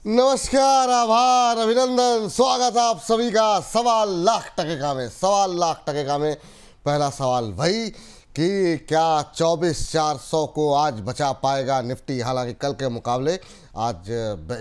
नमस्कार, आभार, अभिनंदन, स्वागत आप सभी का 1,00,000 टके का में पहला सवाल भाई कि क्या 24,400 को आज बचा पाएगा निफ्टी। हालांकि कल के मुकाबले आज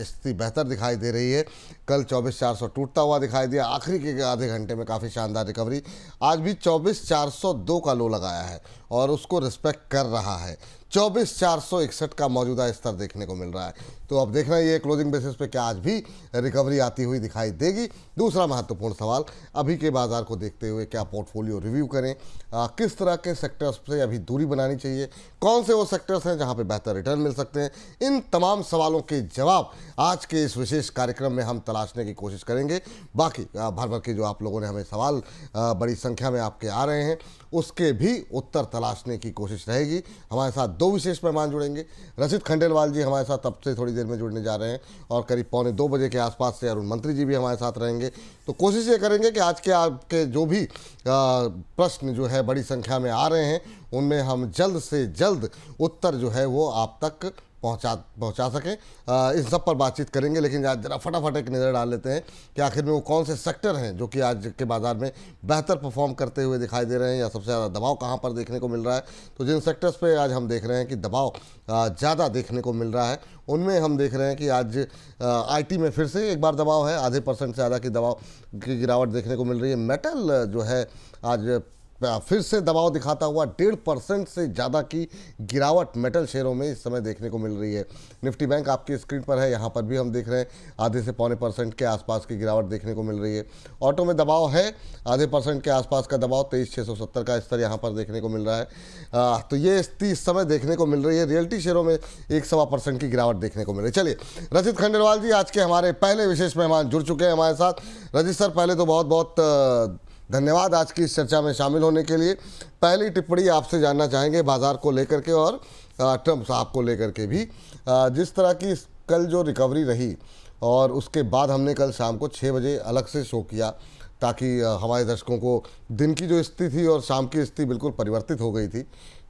स्थिति बेहतर दिखाई दे रही है। कल 24,400 टूटता हुआ दिखाई दिया, आखिरी के आधे घंटे में काफ़ी शानदार रिकवरी। आज भी 24,402 का लो लगाया है और उसको रिस्पेक्ट कर रहा है। 24,461 का मौजूदा स्तर देखने को मिल रहा है। तो अब देखना ये क्लोजिंग बेसिस पे क्या आज भी रिकवरी आती हुई दिखाई देगी। दूसरा महत्वपूर्ण सवाल, अभी के बाजार को देखते हुए क्या पोर्टफोलियो रिव्यू करें, किस तरह के सेक्टर्स से अभी दूरी बनानी चाहिए, कौन से वो सेक्टर्स हैं जहां पे बेहतर रिटर्न मिल सकते हैं। इन तमाम सवालों के जवाब आज के इस विशेष कार्यक्रम में हम तलाशने की कोशिश करेंगे। बाकी भर भर के जो आप लोगों ने हमें सवाल बड़ी संख्या में आपके आ रहे हैं, उसके भी उत्तर तलाशने की कोशिश रहेगी। हमारे साथ दो विशेष मेहमान जुड़ेंगे। रचित खंडेलवाल जी हमारे साथ अब से थोड़ी देर में जुड़ने जा रहे हैं और करीब 1:45 के आसपास से अरुण मंत्री जी भी हमारे साथ रहेंगे। तो कोशिश ये करेंगे कि आज के आपके जो भी प्रश्न जो है बड़ी संख्या में आ रहे हैं, उनमें हम जल्द से जल्द उत्तर जो है वो आप तक पहुंचा सकें। इस सब पर बातचीत करेंगे, लेकिन आज जरा फटाफट एक नज़र डाल लेते हैं कि आखिर में वो कौन से सेक्टर हैं जो कि आज के बाजार में बेहतर परफॉर्म करते हुए दिखाई दे रहे हैं, या सबसे ज़्यादा दबाव कहां पर देखने को मिल रहा है। तो जिन सेक्टर्स पे आज हम देख रहे हैं कि दबाव ज़्यादा देखने को मिल रहा है, उनमें हम देख रहे हैं कि आज IT में फिर से एक बार दबाव है, आधे % से ज़्यादा की दबाव की गिरावट देखने को मिल रही है। मेटल जो है आज फिर से दबाव दिखाता हुआ 1.5% से ज़्यादा की गिरावट मेटल शेयरों में इस समय देखने को मिल रही है। निफ्टी बैंक आपकी स्क्रीन पर है, यहाँ पर भी हम देख रहे हैं आधे से पौने % के आसपास की गिरावट देखने को मिल रही है। ऑटो में दबाव है, आधे % के आसपास का दबाव, 23,670 का स्तर यहाँ पर देखने को मिल रहा है। तो ये स्थिति इस समय देखने को मिल रही है। रियल्टी शेयरों में 1-1.25% की गिरावट देखने को मिल रही है। चलिए, रचित खंडेलवाल जी आज के हमारे पहले विशेष मेहमान जुड़ चुके हैं हमारे साथ। रचित सर, पहले तो बहुत बहुत धन्यवाद आज की इस चर्चा में शामिल होने के लिए। पहली टिप्पणी आपसे जानना चाहेंगे बाजार को लेकर के और ट्रम्प साहब को लेकर के भी। जिस तरह की कल जो रिकवरी रही और उसके बाद हमने कल शाम को 6 बजे अलग से शो किया ताकि हमारे दर्शकों को दिन की जो स्थिति थी और शाम की स्थिति बिल्कुल परिवर्तित हो गई थी।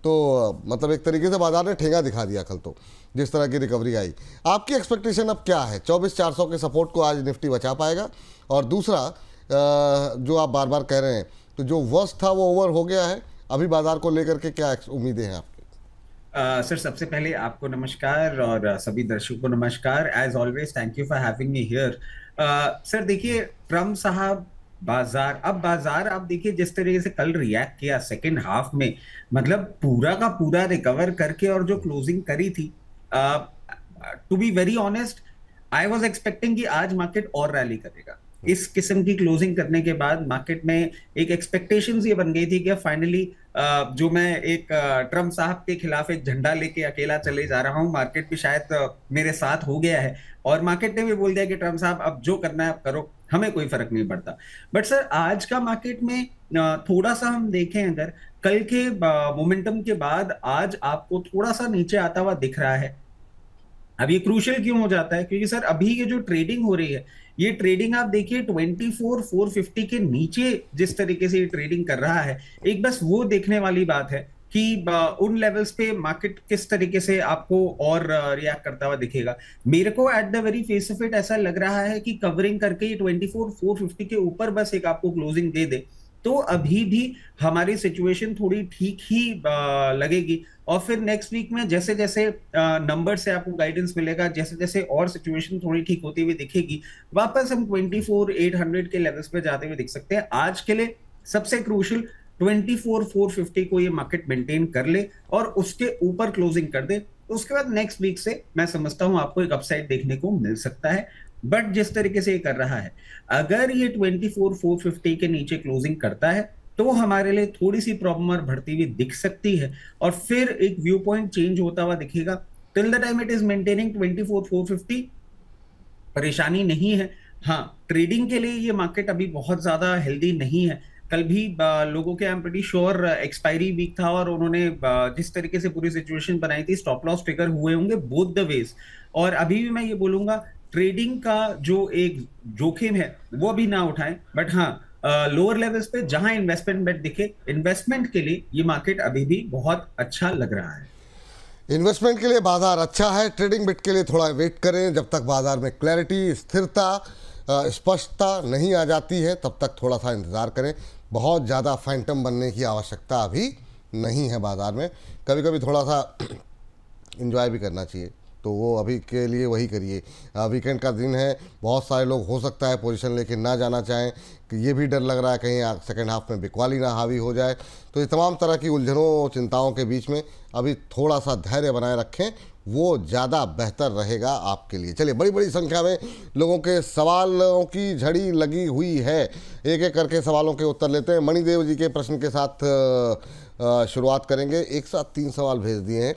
तो मतलब एक तरीके से बाजार ने ठेंगा दिखा दिया कल, तो जिस तरह की रिकवरी आई। आपकी एक्सपेक्टेशन अब क्या है? 24,400 के सपोर्ट को आज निफ्टी बचा पाएगा? और दूसरा, जो आप बार बार कह रहे हैं, तो जो वर्स्ट था वो ओवर हो गया है, अभी बाजार को लेकर के क्या उम्मीदें हैं आपकी? सर, सबसे पहले आपको नमस्कार और सभी दर्शकों को नमस्कार। As always thank you for having me here. Sir देखिए, ट्रम्प साहब, बाजार आप देखिए जिस तरीके से कल रिएक्ट किया सेकेंड हाफ में, मतलब पूरा का पूरा रिकवर करके और जो क्लोजिंग करी थी, to be very honest I was expecting कि आज मार्केट और रैली करेगा। इस किस्म की क्लोजिंग करने के बाद मार्केट में एक एक्सपेक्टेशंस ये बन गई थी कि फाइनली जो मैं एक ट्रम्प साहब के खिलाफ एक झंडा लेके अकेला चले जा रहा हूं, मार्केट भी शायद मेरे साथ हो गया है और मार्केट ने भी बोल दिया कि ट्रम्प साहब अब जो करना है आप करो, हमें कोई फर्क नहीं पड़ता। बट सर आज का मार्केट में थोड़ा सा हम देखें, अगर कल के मोमेंटम के बाद आज आपको थोड़ा सा नीचे आता हुआ दिख रहा है। अब ये क्रूशियल क्यों हो जाता है? क्योंकि सर अभी ये जो ट्रेडिंग हो रही है, ये ट्रेडिंग आप देखिए 24,450 के नीचे जिस तरीके से ये ट्रेडिंग कर रहा है, एक बस वो देखने वाली बात है कि उन लेवल्स पे मार्केट किस तरीके से आपको और रिएक्ट करता हुआ दिखेगा। मेरे को at the very face of it ऐसा लग रहा है कि कवरिंग करके ये 24,450 के ऊपर बस एक आपको क्लोजिंग दे दे तो अभी भी हमारी सिचुएशन थोड़ी ठीक ही लगेगी। और फिर नेक्स्ट वीक में जैसे जैसे नंबर से आपको गाइडेंस मिलेगा, जैसे जैसे और सिचुएशन थोड़ी ठीक होती हुई दिखेगी, वापस हम 24,800 के लेवल्स पे जाते हुए दिख सकते हैं। आज के लिए सबसे क्रूशियल 24,450 को ये मार्केट मेंटेन कर ले और उसके ऊपर क्लोजिंग कर दे, उसके बाद नेक्स्ट वीक से मैं समझता हूं आपको एक अपसाइड देखने को मिल सकता है। बट जिस तरीके से ये कर रहा है, अगर ये 24,450 के नीचे क्लोजिंग करता है तो हमारे लिए थोड़ी सी प्रॉब्लम और बढ़ती हुई दिख सकती है और फिर एक व्यू पॉइंट चेंज होता हुआ दिखेगा। Till the time it is maintaining 24,450 परेशानी नहीं है। हाँ, ट्रेडिंग के लिए ये मार्केट अभी बहुत ज्यादा हेल्दी नहीं है। कल भी लोगों के I am pretty sure expiry week था और उन्होंने जिस तरीके से पूरी सिचुएशन बनाई थी, स्टॉप लॉस ट्रिगर हुए होंगे बोथ द वेज। और अभी भी मैं ये बोलूंगा ट्रेडिंग का जो एक जोखिम है वो अभी ना उठाएं, बट हाँ लोअर लेवल्स पे जहां इन्वेस्टमेंट बेट दिखे, इन्वेस्टमेंट के लिए ये मार्केट अभी भी बहुत अच्छा लग रहा है। इन्वेस्टमेंट के लिए बाजार अच्छा है, ट्रेडिंग बिट के लिए थोड़ा वेट करें। जब तक बाजार में क्लैरिटी, स्थिरता, स्पष्टता नहीं आ जाती है तब तक थोड़ा सा इंतज़ार करें। बहुत ज़्यादा फैंटम बनने की आवश्यकता अभी नहीं है बाजार में। कभी कभी थोड़ा सा इंजॉय भी करना चाहिए, तो वो अभी के लिए वही करिए। वीकेंड का दिन है, बहुत सारे लोग हो सकता है पोजीशन लेके ना जाना चाहें, कि ये भी डर लग रहा है कहीं सेकेंड हाफ में बिकवाली ना हावी हो जाए। तो ये तमाम तरह की उलझनों, चिंताओं के बीच में अभी थोड़ा सा धैर्य बनाए रखें, वो ज़्यादा बेहतर रहेगा आपके लिए। चलिए, बड़ी बड़ी संख्या में लोगों के सवालों की झड़ी लगी हुई है। एक एक करके सवालों के उत्तर लेते हैं। मणिदेव जी के प्रश्न के साथ शुरुआत करेंगे। एक साथ 3 सवाल भेज दिए हैं,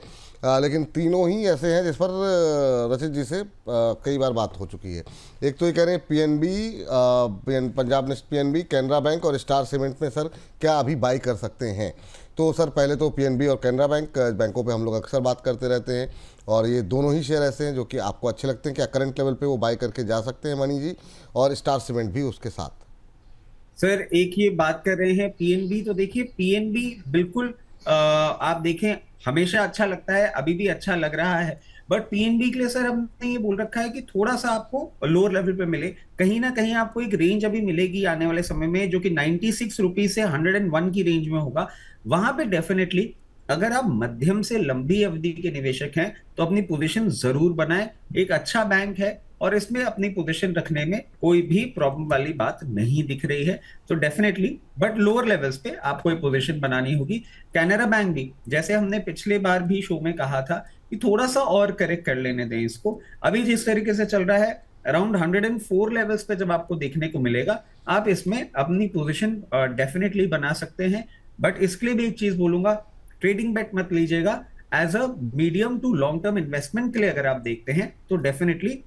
लेकिन तीनों ही ऐसे हैं जिस पर रचित जी से कई बार बात हो चुकी है। एक तो ये कह रहे हैं PNB, Punjab national, PNB, Canara bank और स्टार सीमेंट में सर क्या अभी बाई कर सकते हैं? तो सर पहले तो पीएनबी और कैनरा बैंक, बैंकों पे हम लोग अक्सर बात करते रहते हैं और ये दोनों ही शेयर ऐसे हैं जो कि आपको अच्छे लगते हैं। क्या करंट लेवल पे वो बाई करके जा सकते हैं मणि जी? और स्टार सीमेंट भी उसके साथ। सर एक ये बात कर रहे हैं पीएनबी, तो देखिए पीएनबी बिल्कुल आप देखें हमेशा अच्छा लगता है, अभी भी अच्छा लग रहा है। बट पीएनबी के लिए सर हमने ये बोल रखा है कि थोड़ा सा आपको लोअर लेवल पे मिले, कहीं ना कहीं आपको एक रेंज अभी मिलेगी आने वाले समय में जो कि 96 रुपीज से 101 की रेंज में होगा। वहां पे डेफिनेटली अगर आप मध्यम से लंबी अवधि के निवेशक हैं तो अपनी पोजीशन जरूर बनाएं। एक अच्छा बैंक है और इसमें अपनी पोजीशन रखने में कोई भी प्रॉब्लम वाली बात नहीं दिख रही है, तो डेफिनेटली बट लोअर लेवल्स पे आपको ये पोजीशन बनानी होगी। कैनरा बैंक भी, जैसे हमने पिछले बार भी शो में कहा था कि थोड़ा सा और करेक्ट कर लेने दें इसको। अभी जिस तरीके से चल रहा है अराउंड 104 लेवल्स पे जब आपको देखने को मिलेगा, आप इसमें अपनी पोजीशन डेफिनेटली बना सकते हैं। बट इसके लिए भी एक चीज बोलूंगा, ट्रेडिंग बेट मत लीजिएगा। As a medium to long term investment के लिए अगर आप देखते हैं तो डेफिनेटली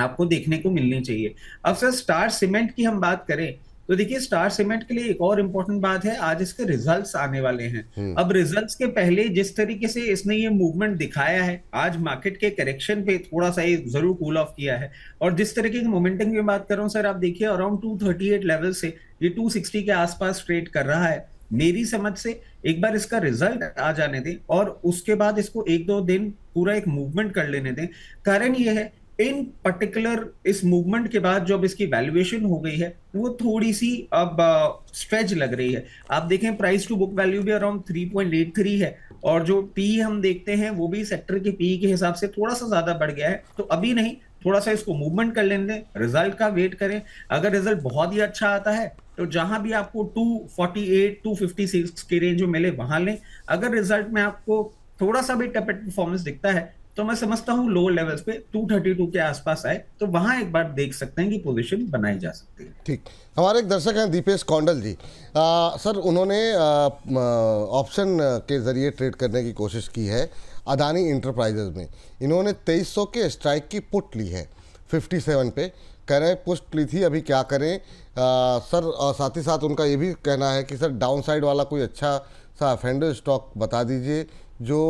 आपको देखने को मिलनी चाहिए। अब सर स्टार सीमेंट की हम बात करें तो देखिए स्टार सीमेंट के लिए एक और इंपॉर्टेंट बात है, आज इसके रिजल्ट्स आने वाले हैं। अब रिजल्ट्स के पहले जिस तरीके से इसने ये मूवमेंट दिखाया है, आज मार्केट के करेक्शन पे थोड़ा सा ये जरूर कूल ऑफ किया है। और जिस तरीके के मोमेंटम की बात कर रहा हूं सर, आप देखिए अराउंड 238 लेवल से ये 260 के आसपास ट्रेड कर रहा है। मेरी समझ से एक बार इसका रिजल्ट आ जाने दें और उसके बाद इसको 1-2 दिन पूरा एक मूवमेंट कर लेने दें। कारण ये है इन पर्टिकुलर इस मूवमेंट के बाद जो अब इसकी वैल्यूएशन हो गई है वो थोड़ी सी अब स्ट्रेच लग रही है। आप देखें प्राइस टू बुक वैल्यू भी अराउंड 3.83 है और जो पी हम देखते हैं वो भी सेक्टर के पी के हिसाब से थोड़ा सा ज्यादा बढ़ गया है। तो अभी नहीं, थोड़ा सा इसको मूवमेंट कर लेने दें, रिजल्ट का वेट करें। अगर रिजल्ट बहुत ही अच्छा आता है तो जहां भी आपको 248 256 की रेंज में मिले वहां लें। अगर रिजल्ट में आपको थोड़ा सा भी टेपेड परफॉर्मेंस दिखता है तो मैं समझता हूं लोअर लेवल्स पे 232 के आसपास आए तो वहां एक बार देख सकते हैं कि पोजीशन बनाई जा सकती है। ठीक, हमारे एक दर्शक हैं दीपेश कौंडल जी। सर उन्होंने ऑप्शन के ज़रिए ट्रेड करने की कोशिश की है अदानी इंटरप्राइजेज में। इन्होंने 2300 के स्ट्राइक की पुट ली है 57 पे, कह रहे हैं पुट ली थी, अभी क्या करें सर? और साथ ही साथ उनका ये भी कहना है कि सर डाउन साइड वाला कोई अच्छा सा अफेंडर स्टॉक बता दीजिए जो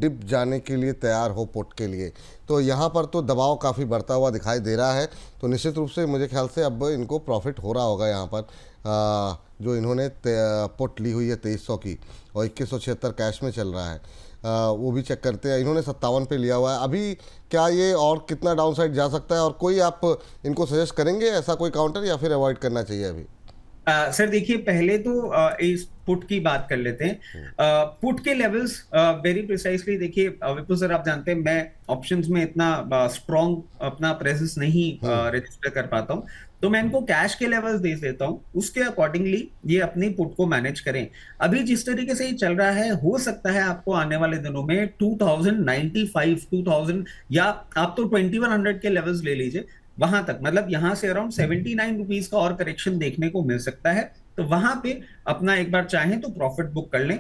डिप जाने के लिए तैयार हो पुट के लिए। तो यहाँ पर तो दबाव काफ़ी बढ़ता हुआ दिखाई दे रहा है, तो निश्चित रूप से मुझे ख्याल से अब इनको प्रॉफिट हो रहा होगा यहाँ पर। जो इन्होंने पुट ली हुई है 2300 की और 2176 कैश में चल रहा है, वो भी चेक करते हैं। इन्होंने 57 पे लिया हुआ है। अभी क्या ये और कितना डाउन साइड जा सकता है और कोई आप इनको सजेस्ट करेंगे ऐसा कोई काउंटर, या फिर अवॉइड करना चाहिए अभी? सर देखिए पहले तो इस पुट की बात कर लेते हैं। पुट के लेवल्स वेरी प्रिसाइसली देखिए विपुल सर, आप जानते हैं मैं ऑप्शंस में इतना स्ट्रॉन्ग अपना प्रेजेंस नहीं रजिस्टर कर पाता हूं, तो मैं इनको कैश के लेवल्स दे देता हूं, उसके अकॉर्डिंगली ये अपनी पुट को मैनेज करें। अभी जिस तरीके से ये चल रहा है हो सकता है आपको आने वाले दिनों में 2095 2000 या आप तो 2100 के लेवल्स ले लीजिए, वहां तक मतलब यहां से अराउंड 79 रुपीज का और करेक्शन देखने को मिल सकता है। तो वहां पे अपना एक बार चाहें तो प्रॉफिट बुक कर लें।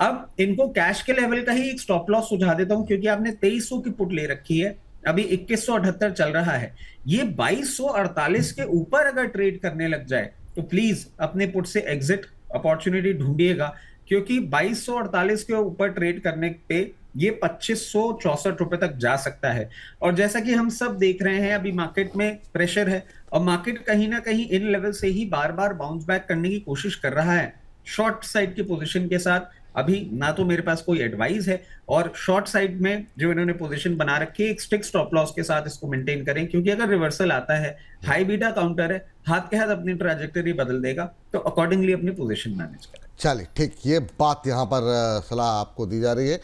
अब इनको कैश के लेवल का ही एक स्टॉप लॉस सुझा देता हूं, क्योंकि आपने 2300 की पुट ले रखी है, अभी 2178 चल रहा है। ये 2248 के ऊपर अगर ट्रेड करने लग जाए तो प्लीज अपने पुट से एग्जिट अपॉर्चुनिटी ढूंढिएगा, क्योंकि 2248 के ऊपर ट्रेड करने पे ये 2564 रुपए तक जा सकता है। और जैसा कि हम सब देख रहे हैं अभी मार्केट में प्रेशर है और मार्केट कहीं ना कहीं इन लेवल से ही बार बार बाउंस बैक करने की कोशिश कर रहा है। शॉर्ट साइड की पोजीशन के साथ अभी ना तो मेरे पास कोई एडवाइस है, और शॉर्ट साइड में जो इन्होंने पोजीशन बना रखी है, एक स्टिक स्टॉप लॉस के साथ इसको मेंटेन करें, क्योंकि अगर रिवर्सल आता है, हाई बीटा काउंटर है, हाथ के हाथ अपनी ट्रैजेक्टरी बदल देगा, तो अकॉर्डिंगली अपनी पोजीशन मैनेज करें। चलिए ठीक, ये बात यहाँ पर सलाह आपको दी जा रही है।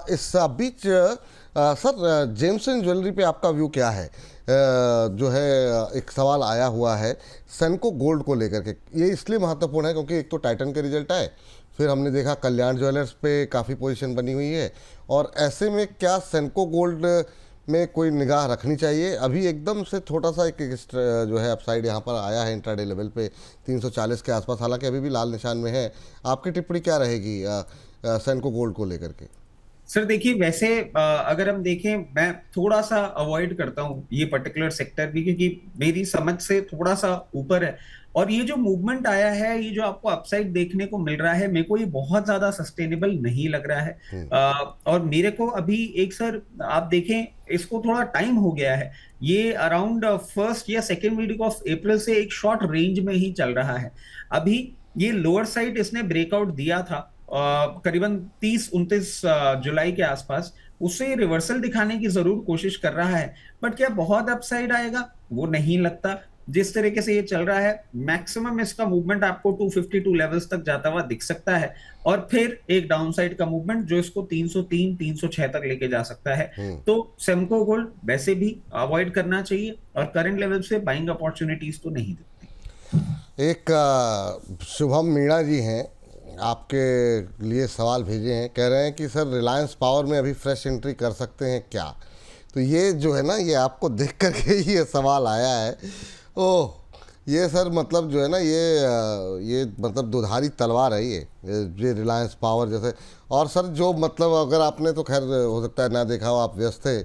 इस बीच सर, जेम्सन ज्वेलरी पे आपका व्यू क्या है? जो है एक सवाल आया हुआ है सेनको गोल्ड को लेकर के। ये इसलिए महत्वपूर्ण है क्योंकि एक तो टाइटन के रिजल्ट आए, फिर हमने देखा कल्याण ज्वेलर्स पे काफ़ी पोजीशन बनी हुई है, और ऐसे में क्या सेनको गोल्ड में कोई निगाह रखनी चाहिए? अभी एकदम से छोटा सा एक जो है अपसाइड यहाँ पर आया है इंट्राडे लेवल पे 340 के आसपास, हालांकि अभी भी लाल निशान में है। आपकी टिप्पणी क्या रहेगी सेनको गोल्ड को लेकर के? सर देखिए, वैसे अगर हम देखें, मैं थोड़ा सा अवॉइड करता हूं ये पर्टिकुलर सेक्टर भी, क्योंकि मेरी समझ से थोड़ा सा ऊपर है, और ये जो मूवमेंट आया है, ये जो आपको अपसाइड देखने को मिल रहा है, मेरे को ये बहुत ज्यादा सस्टेनेबल नहीं लग रहा है। और मेरे को अभी एक, सर आप देखें, इसको थोड़ा टाइम हो गया है, ये अराउंड फर्स्ट या सेकेंड वीक ऑफ अप्रैल से एक शॉर्ट रेंज में ही चल रहा है। अभी ये लोअर साइड इसने ब्रेकआउट दिया था करीबन 30-29 जुलाई के आसपास, उससे रिवर्सल दिखाने की जरूर कोशिश कर रहा है, बट क्या बहुत अपसाइड आएगा वो नहीं लगता। जिस तरीके से ये चल रहा है, मैक्सिमम इसका मूवमेंट आपको 252 लेवल्स तक जाता हुआ दिख सकता है, और फिर एक डाउनसाइड का मूवमेंट जो इसको 303 306 तक लेके जा सकता है। तो सेमको गोल्ड वैसे भी अवॉइड करना चाहिए, और करंट लेवल से बाइंग अपॉर्चुनिटीज तो नहीं दिखती। एक शुभम मीणा जी हैं, आपके लिए सवाल भेजे हैं, कह रहे हैं कि सर रिलायंस पावर में अभी फ्रेश एंट्री कर सकते हैं क्या? तो ये जो है ना, ये आपको देख कर के ही ये सवाल आया है। ओह, ये सर मतलब जो है ना, ये मतलब दुधारी तलवार है ये रिलायंस पावर जैसे। और सर जो मतलब, अगर आपने तो खैर हो सकता है ना देखा हो, आप व्यस्त थे,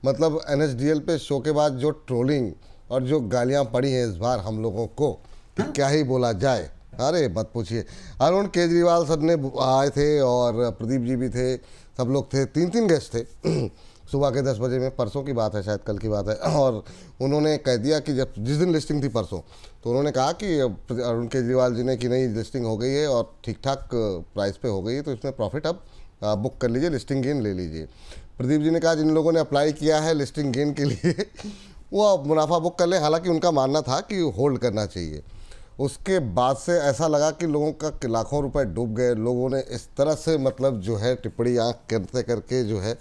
मतलब NSDL पे शो के बाद जो ट्रोलिंग और जो गालियाँ पड़ी हैं इस बार हम लोगों को, कि क्या ही बोला जाए। अरे मत पूछिए, अरुण केजरीवाल सर ने आए थे और प्रदीप जी भी थे, सब लोग थे, 3 गेस्ट थे सुबह के 10 बजे में, परसों की बात है, शायद कल की बात है। और उन्होंने कह दिया कि जिस दिन लिस्टिंग थी परसों, तो उन्होंने कहा कि अरुण केजरीवाल जी ने कि नहीं, लिस्टिंग हो गई है और ठीक ठाक प्राइस पे हो गई है, तो इसमें प्रॉफिट अब बुक कर लीजिए, लिस्टिंग गेन ले लीजिए। प्रदीप जी ने कहा जिन लोगों ने अप्लाई किया है लिस्टिंग गेन के लिए वो मुनाफा बुक कर लें, हालांकि उनका मानना था कि होल्ड करना चाहिए। उसके बाद से ऐसा लगा कि लोगों का लाखों रुपए डूब गए। लोगों ने इस तरह से मतलब जो है टिप्पणी आंख करते करके जो है,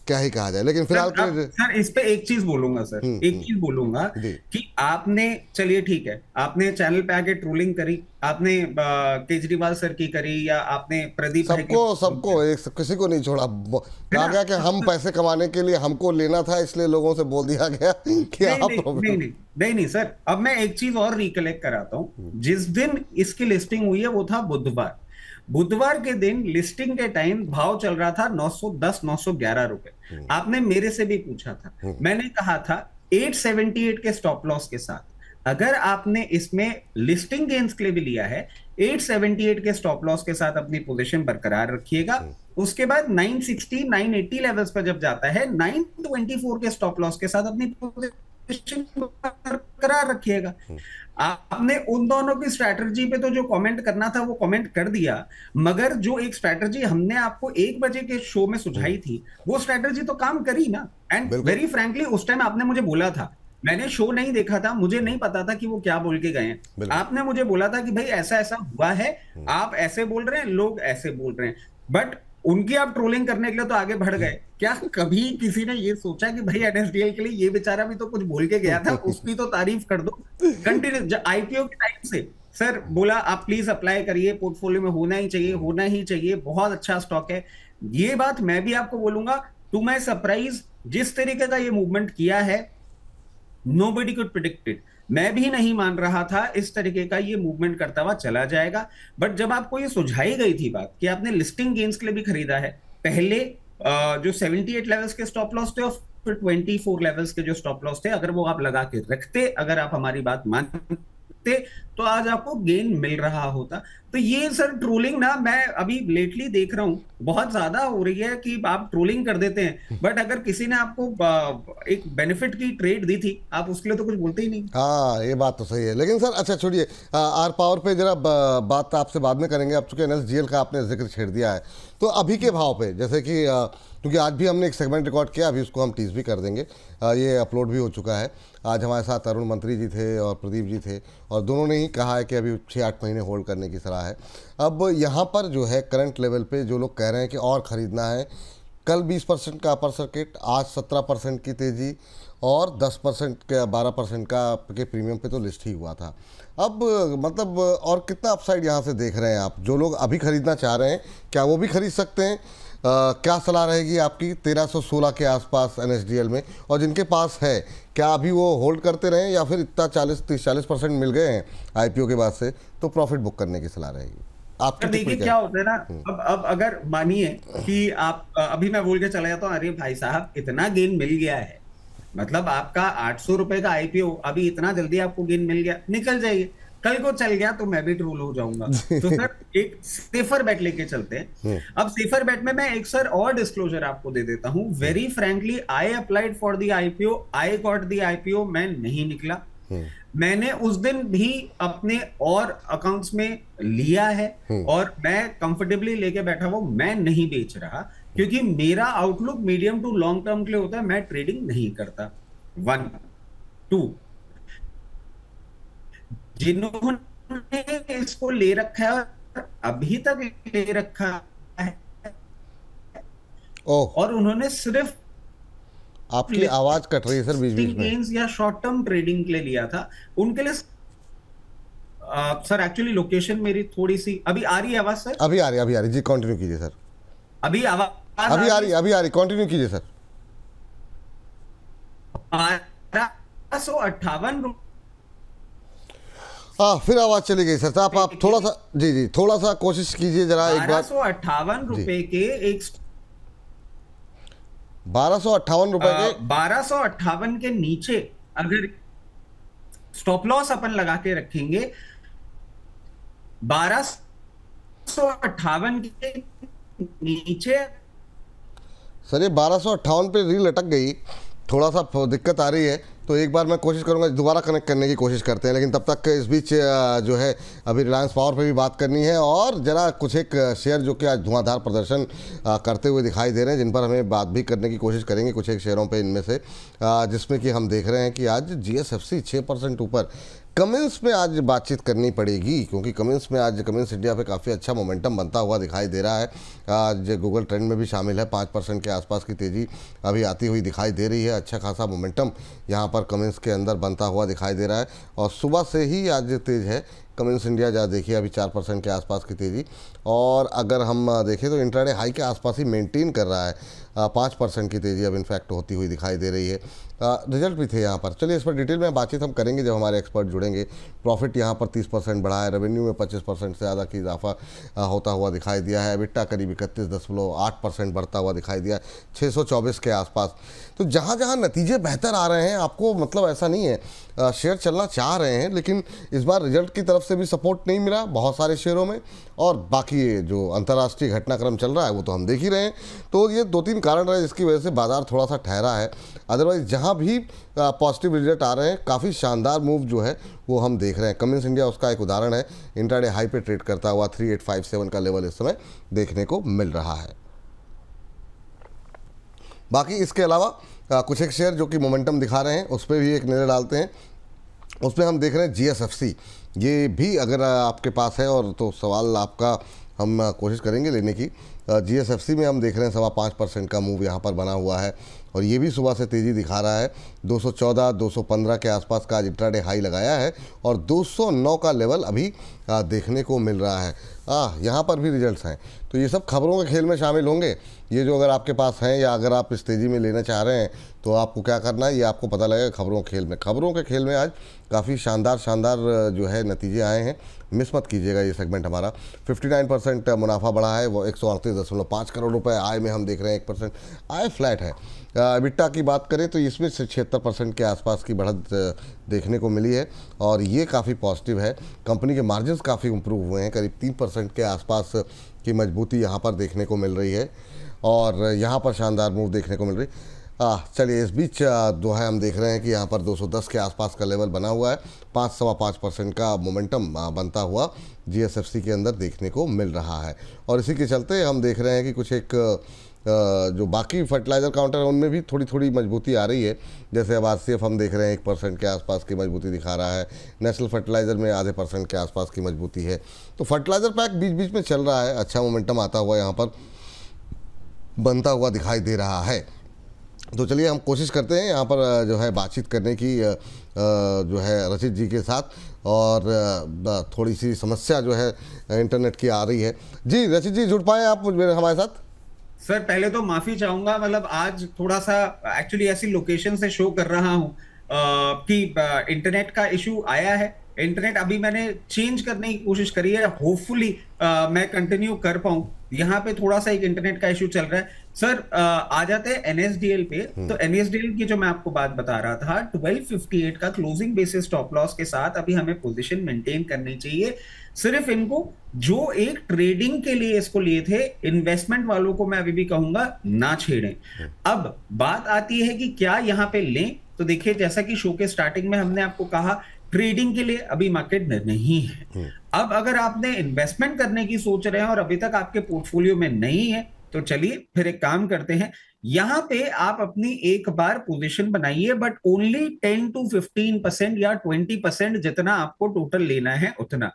क्या ही कहा जाए। लेकिन फिलहाल सर इस पे एक चीज बोलूंगा, सर एक चीज बोलूंगा कि आपने, चलिए ठीक है, आपने चैनल पे आके ट्रोलिंग करी, आपने केजरीवाल सर की करी, या आपने प्रदीप, सबको एक किसी को नहीं छोड़ा। कहा गया कि हम पैसे कमाने के लिए हमको लेना था, इसलिए लोगों से बोल दिया गया कि नहीं सर, अब मैं एक चीज और रिकलेक्ट कराता हूं। जिस दिन इसकी लिस्टिंग हुई है वो था बुधवार के दिन लिस्टिंग के टाइम भाव चल रहा था 910 911 रुपए। आपने मेरे से भी पूछा था, मैंने कहा था 878 के स्टॉप लॉस के साथ, अगर आपने इसमें लिस्टिंग गेन्स के लिए भी लिया है, 878 के स्टॉप लॉस के साथ अपनी पोजीशन बरकरार रखिएगा। उसके बाद 960 980 लेवल्स पर जब जाता है, 924 के स्टॉप लॉस के साथ अपनी पोजीशन बरकरार रखिएगा। आपने उन दोनों की स्ट्रैटेजी पे तो जो कमेंट करना था वो कमेंट कर दिया, मगर जो एक स्ट्रैटेजी हमने आपको 1 बजे के शो में सुझाई थी, वो स्ट्रैटेजी तो काम करी ना। एंड वेरी फ्रैंकली उस टाइम आपने मुझे बोला था, मैंने शो नहीं देखा था, मुझे नहीं पता था कि वो क्या बोल के गए हैं। आपने मुझे बोला था कि भाई ऐसा ऐसा हुआ है, आप ऐसे बोल रहे हैं, लोग ऐसे बोल रहे हैं, बट उनकी आप ट्रोलिंग करने के लिए तो आगे बढ़ गए। क्या कभी किसी ने ये सोचा कि भाई NSDL के लिए ये बेचारा भी तो कुछ बोल के गया था, उसकी तो तारीफ कर दो। कंटिन्यू IPO के टाइम से सर बोला आप प्लीज अप्लाई करिए, पोर्टफोलियो में होना ही चाहिए, बहुत अच्छा स्टॉक है। ये बात मैं भी आपको बोलूंगा, टू माय सरप्राइज जिस तरीके का ये मूवमेंट किया है, नोबडी कुड प्रेडिक्टेड। मैं भी नहीं मान रहा था इस तरीके का ये मूवमेंट करता हुआ चला जाएगा, बट जब आपको ये सुझाई गई थी बात कि आपने लिस्टिंग गेन्स के लिए भी खरीदा है, पहले जो 78 लेवल्स के स्टॉप लॉस थे और फिर 24 लेवल्स के जो स्टॉप लॉस थे, अगर वो आप लगा के रखते, अगर आप हमारी बात मानते, तो आज आपको गेन मिल रहा होता। तो ये सर ट्रोलिंग ना मैं अभी लेटली देख रहा हूँ बहुत ज्यादा हो रही है कि आप ट्रोलिंग कर देते हैं, बट अगर किसी ने आपको एक बेनिफिट की ट्रेड दी थी, आप उसके लिए तो कुछ बोलते ही नहीं। हाँ, ये बात तो सही है। लेकिन सर अच्छा छोड़िए, आर पावर पे जरा बात आपसे बाद में करेंगे। अब चूंकि एनएसजीएल का आपने जिक्र छेड़ दिया है, तो अभी के भाव पे जैसे कि क्योंकि आज भी हमने एक सेगमेंट रिकॉर्ड किया, अभी उसको हम टीज भी कर देंगे, ये अपलोड भी हो चुका है। आज हमारे साथ अरुण मंत्री जी थे और प्रदीप जी थे, और दोनों ने ही कहा है कि अभी 6-8 महीने होल्ड करने की सलाह है। अब यहाँ पर जो है करंट लेवल पे जो लोग कह रहे हैं कि और ख़रीदना है, कल 20% का अपर सर्किट, आज 17% की तेज़ी, और 10% के 12% का के प्रीमियम पे तो लिस्ट ही हुआ था। अब मतलब और कितना अपसाइड यहाँ से देख रहे हैं आप? जो लोग अभी ख़रीदना चाह रहे हैं, क्या वो भी खरीद सकते हैं? क्या सलाह रहेगी आपकी 1316 के आसपास एनएसडीएल में? और जिनके पास है, क्या अभी वो होल्ड करते रहें, या फिर इतना 40% मिल गए हैं आईपीओ के बाद से तो प्रॉफिट बुक करने की सलाह रहेगी आपकी? देखिए क्या होता है ना, अब अगर मानिए कि आप अभी मैं बोल के चला जाता हूँ, अरे भाई साहब इतना गेन मिल गया है, मतलब आपका 800 रुपए का आईपीओ अभी इतना जल्दी आपको गेन मिल गया, निकल जाइए। कल को चल गया तो मैं भी ट्रोल हो जाऊंगा। तो सर एक सेफर बेट लेके चलते हैं। अब सेफर बेट में मैं एक सर और डिस्क्लोजर आपको दे देता हूं। Very frankly, I applied for the IPO, I got the IPO, मैं नहीं निकला। मैंने उस दिन भी अपने और अकाउंट्स में लिया है, और मैं कंफर्टेबली लेके बैठा हूं, मैं नहीं बेच रहा, क्योंकि मेरा outlook medium to long term के लिए होता है, मैं ट्रेडिंग नहीं करता। 1 2 जिन्होंने इसको ले रखा है और अभी तक ले रखा है, ओह, और उन्होंने सिर्फ आपकी आवाज कट रही है सर बीच बीच में। गेन्स या शॉर्ट टर्म ट्रेडिंग के लिए लिया था, उनके लिए सर एक्चुअली लोकेशन मेरी थोड़ी सी अभी आ रही है आवाज सर? अभी आ रही, अभी आ रही जी, कंटिन्यू कीजिए सर। अभी आवाज अभी आ रही, अभी आ रही, कंटिन्यू कीजिए सर। 1258 हाँ, फिर आवाज चली गई सर। आप थोड़ा सा, जी जी, थोड़ा सा कोशिश कीजिए जरा एक बार। 1258 रुपए के एक 1258 रुपए के 1258 के नीचे अगर स्टॉप लॉस अपन लगा के रखेंगे, 1258 के नीचे। सर ये 1258 पे रील अटक गई, थोड़ा सा दिक्कत आ रही है, तो एक बार मैं कोशिश करूंगा, दोबारा कनेक्ट करने की कोशिश करते हैं। लेकिन तब तक इस बीच जो है अभी रिलायंस पावर पे भी बात करनी है, और जरा कुछ एक शेयर जो कि आज धुआंधार प्रदर्शन करते हुए दिखाई दे रहे हैं, जिन पर हमें बात भी करने की कोशिश करेंगे, कुछ एक शेयरों पे इनमें से, जिसमें कि हम देख रहे हैं कि आज जीएसएफसी 6% ऊपर। कमिंस में आज बातचीत करनी पड़ेगी, क्योंकि कमिंस में आज कमिंस इंडिया पे काफ़ी अच्छा मोमेंटम बनता हुआ दिखाई दे रहा है। आज गूगल ट्रेंड में भी शामिल है, 5% के आसपास की तेज़ी अभी आती हुई दिखाई दे रही है। अच्छा खासा मोमेंटम यहाँ पर कमिंस के अंदर बनता हुआ दिखाई दे रहा है, और सुबह से ही आज तेज़ है कमिंस इंडिया। जहाँ देखिए अभी 4% के आसपास की तेज़ी, और अगर हम देखें तो इंट्राडे हाई के आसपास ही मेंटेन कर रहा है। 5% की तेज़ी अब इनफैक्ट होती हुई दिखाई दे रही है। रिजल्ट भी थे यहाँ पर, चलिए इस पर डिटेल में बातचीत हम करेंगे जब हमारे एक्सपर्ट जुड़ेंगे। प्रॉफिट यहाँ पर 30% बढ़ा है, रेवेन्यू में 25% से ज़्यादा की इजाफा होता हुआ दिखाई दिया है। एबिटा करीब 31.8% बढ़ता हुआ दिखाई दिया, 624 के आसपास। तो जहाँ जहाँ नतीजे बेहतर आ रहे हैं, आपको मतलब ऐसा नहीं है शेयर चलना चाह रहे हैं, लेकिन इस बार रिजल्ट की तरफ से भी सपोर्ट नहीं मिला बहुत सारे शेयरों में, और बाकी जो अंतर्राष्ट्रीय घटनाक्रम चल रहा है वो तो हम देख ही रहे हैं। तो ये 2-3 कारण रहे जिसकी वजह से बाजार थोड़ा सा ठहरा है। अदरवाइज जहाँ भी पॉजिटिव रिजल्ट आ रहे हैं, काफ़ी शानदार मूव जो है वो हम देख रहे हैं। कमिंस इंडिया उसका एक उदाहरण है, इंट्राडे हाई पे ट्रेड करता हुआ 3857 का लेवल इस समय देखने को मिल रहा है। बाकी इसके अलावा कुछ एक शेयर जो कि मोमेंटम दिखा रहे हैं, उस पर भी एक नज़र डालते हैं। उसमें हम देख रहे हैं जीएसएफसी, ये भी अगर आपके पास है और तो सवाल आपका हम कोशिश करेंगे लेने की। जीएसएफसी में हम देख रहे हैं 5.25% का मूव यहाँ पर बना हुआ है, और ये भी सुबह से तेज़ी दिखा रहा है। 214-215 के आसपास का आज इंट्राडे हाई लगाया है, और 209 का लेवल अभी देखने को मिल रहा है। यहाँ पर भी रिजल्ट्स हैं, तो ये सब खबरों के खेल में शामिल होंगे। ये जो अगर आपके पास हैं, या अगर आप इस तेज़ी में लेना चाह रहे हैं, तो आपको क्या करना है, ये आपको पता लगेगा खबरों के खेल में। खबरों के खेल में आज काफ़ी शानदार जो है नतीजे आए हैं, मिस मत कीजिएगा ये सेगमेंट हमारा। 59% मुनाफा बढ़ा है, वो 138.5 करोड़ रुपए। आय में हम देख रहे हैं 1% आय फ्लैट है। EBITDA की बात करें तो इसमें 76% के आसपास की बढ़त देखने को मिली है और ये काफ़ी पॉजिटिव है। कंपनी के मार्जिन्स काफ़ी इंप्रूव हुए हैं, करीब 3% के आसपास की मजबूती यहाँ पर देखने को मिल रही है और यहाँ पर शानदार मूव देखने को मिल रही। चलिए, इस बीच जो है हम देख रहे हैं कि यहाँ पर 210 के आसपास का लेवल बना हुआ है। 5-5.25% का मोमेंटम बनता हुआ GSFC के अंदर देखने को मिल रहा है और इसी के चलते हम देख रहे हैं कि कुछ एक जो बाकी फर्टिलाइज़र काउंटर है उनमें भी थोड़ी थोड़ी मजबूती आ रही है। जैसे अब RCF हम देख रहे हैं 1% के आसपास की मजबूती दिखा रहा है। नेशनल फर्टिलाइज़र में आधे % के आसपास की मजबूती है। तो फर्टिलाइज़र पैक बीच बीच में चल रहा है, अच्छा मोमेंटम आता हुआ यहाँ पर बनता हुआ दिखाई दे रहा है। तो चलिए हम कोशिश करते हैं यहाँ पर जो है बातचीत करने की जो है रचित जी के साथ, और थोड़ी सी समस्या जो है इंटरनेट की आ रही है। जी रचित जी, जुड़ पाए आप हमारे साथ? सर पहले तो माफी चाहूंगा, मतलब आज थोड़ा सा एक्चुअली ऐसी लोकेशन से शो कर रहा हूं कि इंटरनेट का इशू आया है। इंटरनेट अभी मैंने चेंज करने की कोशिश करी है, होपफुली मैं कंटिन्यू कर पाऊं। यहाँ पे थोड़ा सा एक इंटरनेट का इशू चल रहा है। सर आ जाते हैं NSDL पे। तो NSDL की जो मैं आपको बात बता रहा था, 1258 का क्लोजिंग बेसिस स्टॉप लॉस के साथ अभी हमें पोजीशन मेंटेन करनी चाहिए। सिर्फ इनको जो एक ट्रेडिंग के लिए इसको लिए थे, इन्वेस्टमेंट वालों को मैं अभी भी कहूंगा ना छेड़ें। अब बात आती है कि क्या यहां पे लें। तो देखिए, जैसा कि शो के स्टार्टिंग में हमने आपको कहा, ट्रेडिंग के लिए अभी मार्केट नहीं है। अब अगर आपने इन्वेस्टमेंट करने की सोच रहे हैं और अभी तक आपके पोर्टफोलियो में नहीं है, तो चलिए फिर एक काम करते हैं, यहां पे आप अपनी एक बार पोजीशन बनाइए, बट ओनली 10 to 15% या 20% जितना आपको टोटल लेना है उतना।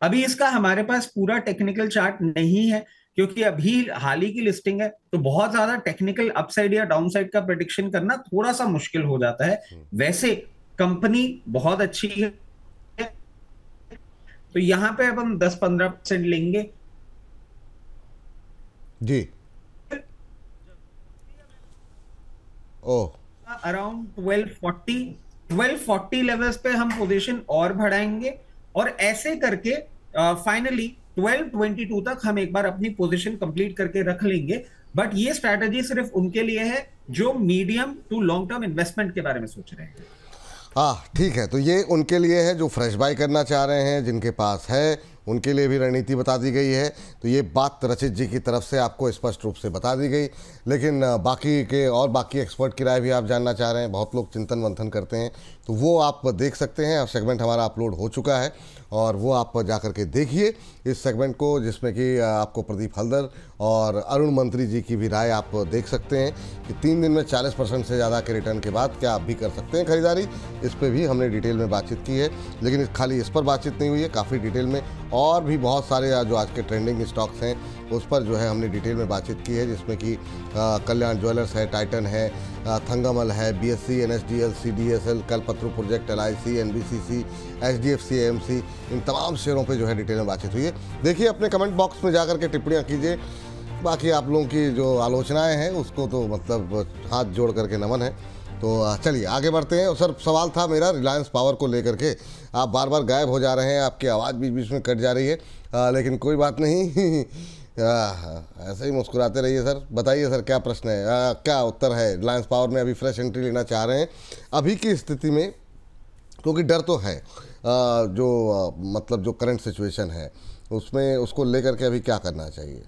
अभी इसका हमारे पास पूरा टेक्निकल चार्ट नहीं है, क्योंकि अभी हाल ही की लिस्टिंग है, तो बहुत ज्यादा टेक्निकल अपसाइड या डाउनसाइड का प्रेडिक्शन करना थोड़ा सा मुश्किल हो जाता है। वैसे कंपनी बहुत अच्छी है, तो यहां पे अब हम 10-15% लेंगे। जी, ओह, अराउंड 1240 लेवल्स पे हम पोजीशन और बढ़ाएंगे और ऐसे करके फाइनली 1222 तक हम एक बार अपनी पोजीशन कंप्लीट करके रख लेंगे। बट ये स्ट्रैटेजी सिर्फ उनके लिए है जो medium to long term investment के बारे में सोच रहे हैं। हाँ ठीक है, तो ये उनके लिए है जो फ्रेश बाई करना चाह रहे हैं, जिनके पास है, उनके लिए भी रणनीति बता दी गई है। तो ये बात रचित जी की तरफ से आपको स्पष्ट रूप से बता दी गई। लेकिन बाकी के और बाकी एक्सपर्ट की राय भी आप जानना चाह रहे हैं, बहुत लोग चिंतन मंथन करते हैं, तो वो आप देख सकते हैं। सेगमेंट हमारा अपलोड हो चुका है और वो आप जा कर के देखिए इस सेगमेंट को, जिसमें कि आपको प्रदीप हल्दर और अरुण मंत्री जी की भी राय आप देख सकते हैं कि 3 दिन में 40% से ज़्यादा के रिटर्न के बाद क्या आप भी कर सकते हैं खरीदारी। इस पर भी हमने डिटेल में बातचीत की है, लेकिन खाली इस पर बातचीत नहीं हुई है, काफ़ी डिटेल में और भी बहुत सारे जो आज के ट्रेंडिंग स्टॉक्स हैं उस पर जो है हमने डिटेल में बातचीत की है, जिसमें कि कल्याण ज्वेलर्स है, टाइटन है, थंगमल है, BSE, NSDL, CDSL, Kalpataru project, LIC, NBCC, HDFC AMC, इन तमाम शेयरों पे जो है डिटेल में बातचीत हुई है। देखिए, अपने कमेंट बॉक्स में जाकर के टिप्पणियाँ कीजिए। बाकी आप लोगों की जो आलोचनाएं हैं उसको तो मतलब हाथ जोड़ करके नमन है। तो चलिए आगे बढ़ते हैं। सर, सवाल था मेरा रिलायंस पावर को लेकर के, आप बार बार गायब हो जा रहे हैं, आपकी आवाज़ बीच बीच में कट जा रही है, लेकिन कोई बात नहीं ऐसे ही मुस्कुराते रहिए। सर बताइए, सर क्या प्रश्न है, क्या उत्तर है? रिलायंस पावर में अभी फ्रेश एंट्री लेना चाह रहे हैं अभी की स्थिति में, क्योंकि डर तो है जो मतलब जो करंट सिचुएशन है उसमें, उसको लेकर के अभी क्या करना चाहिए?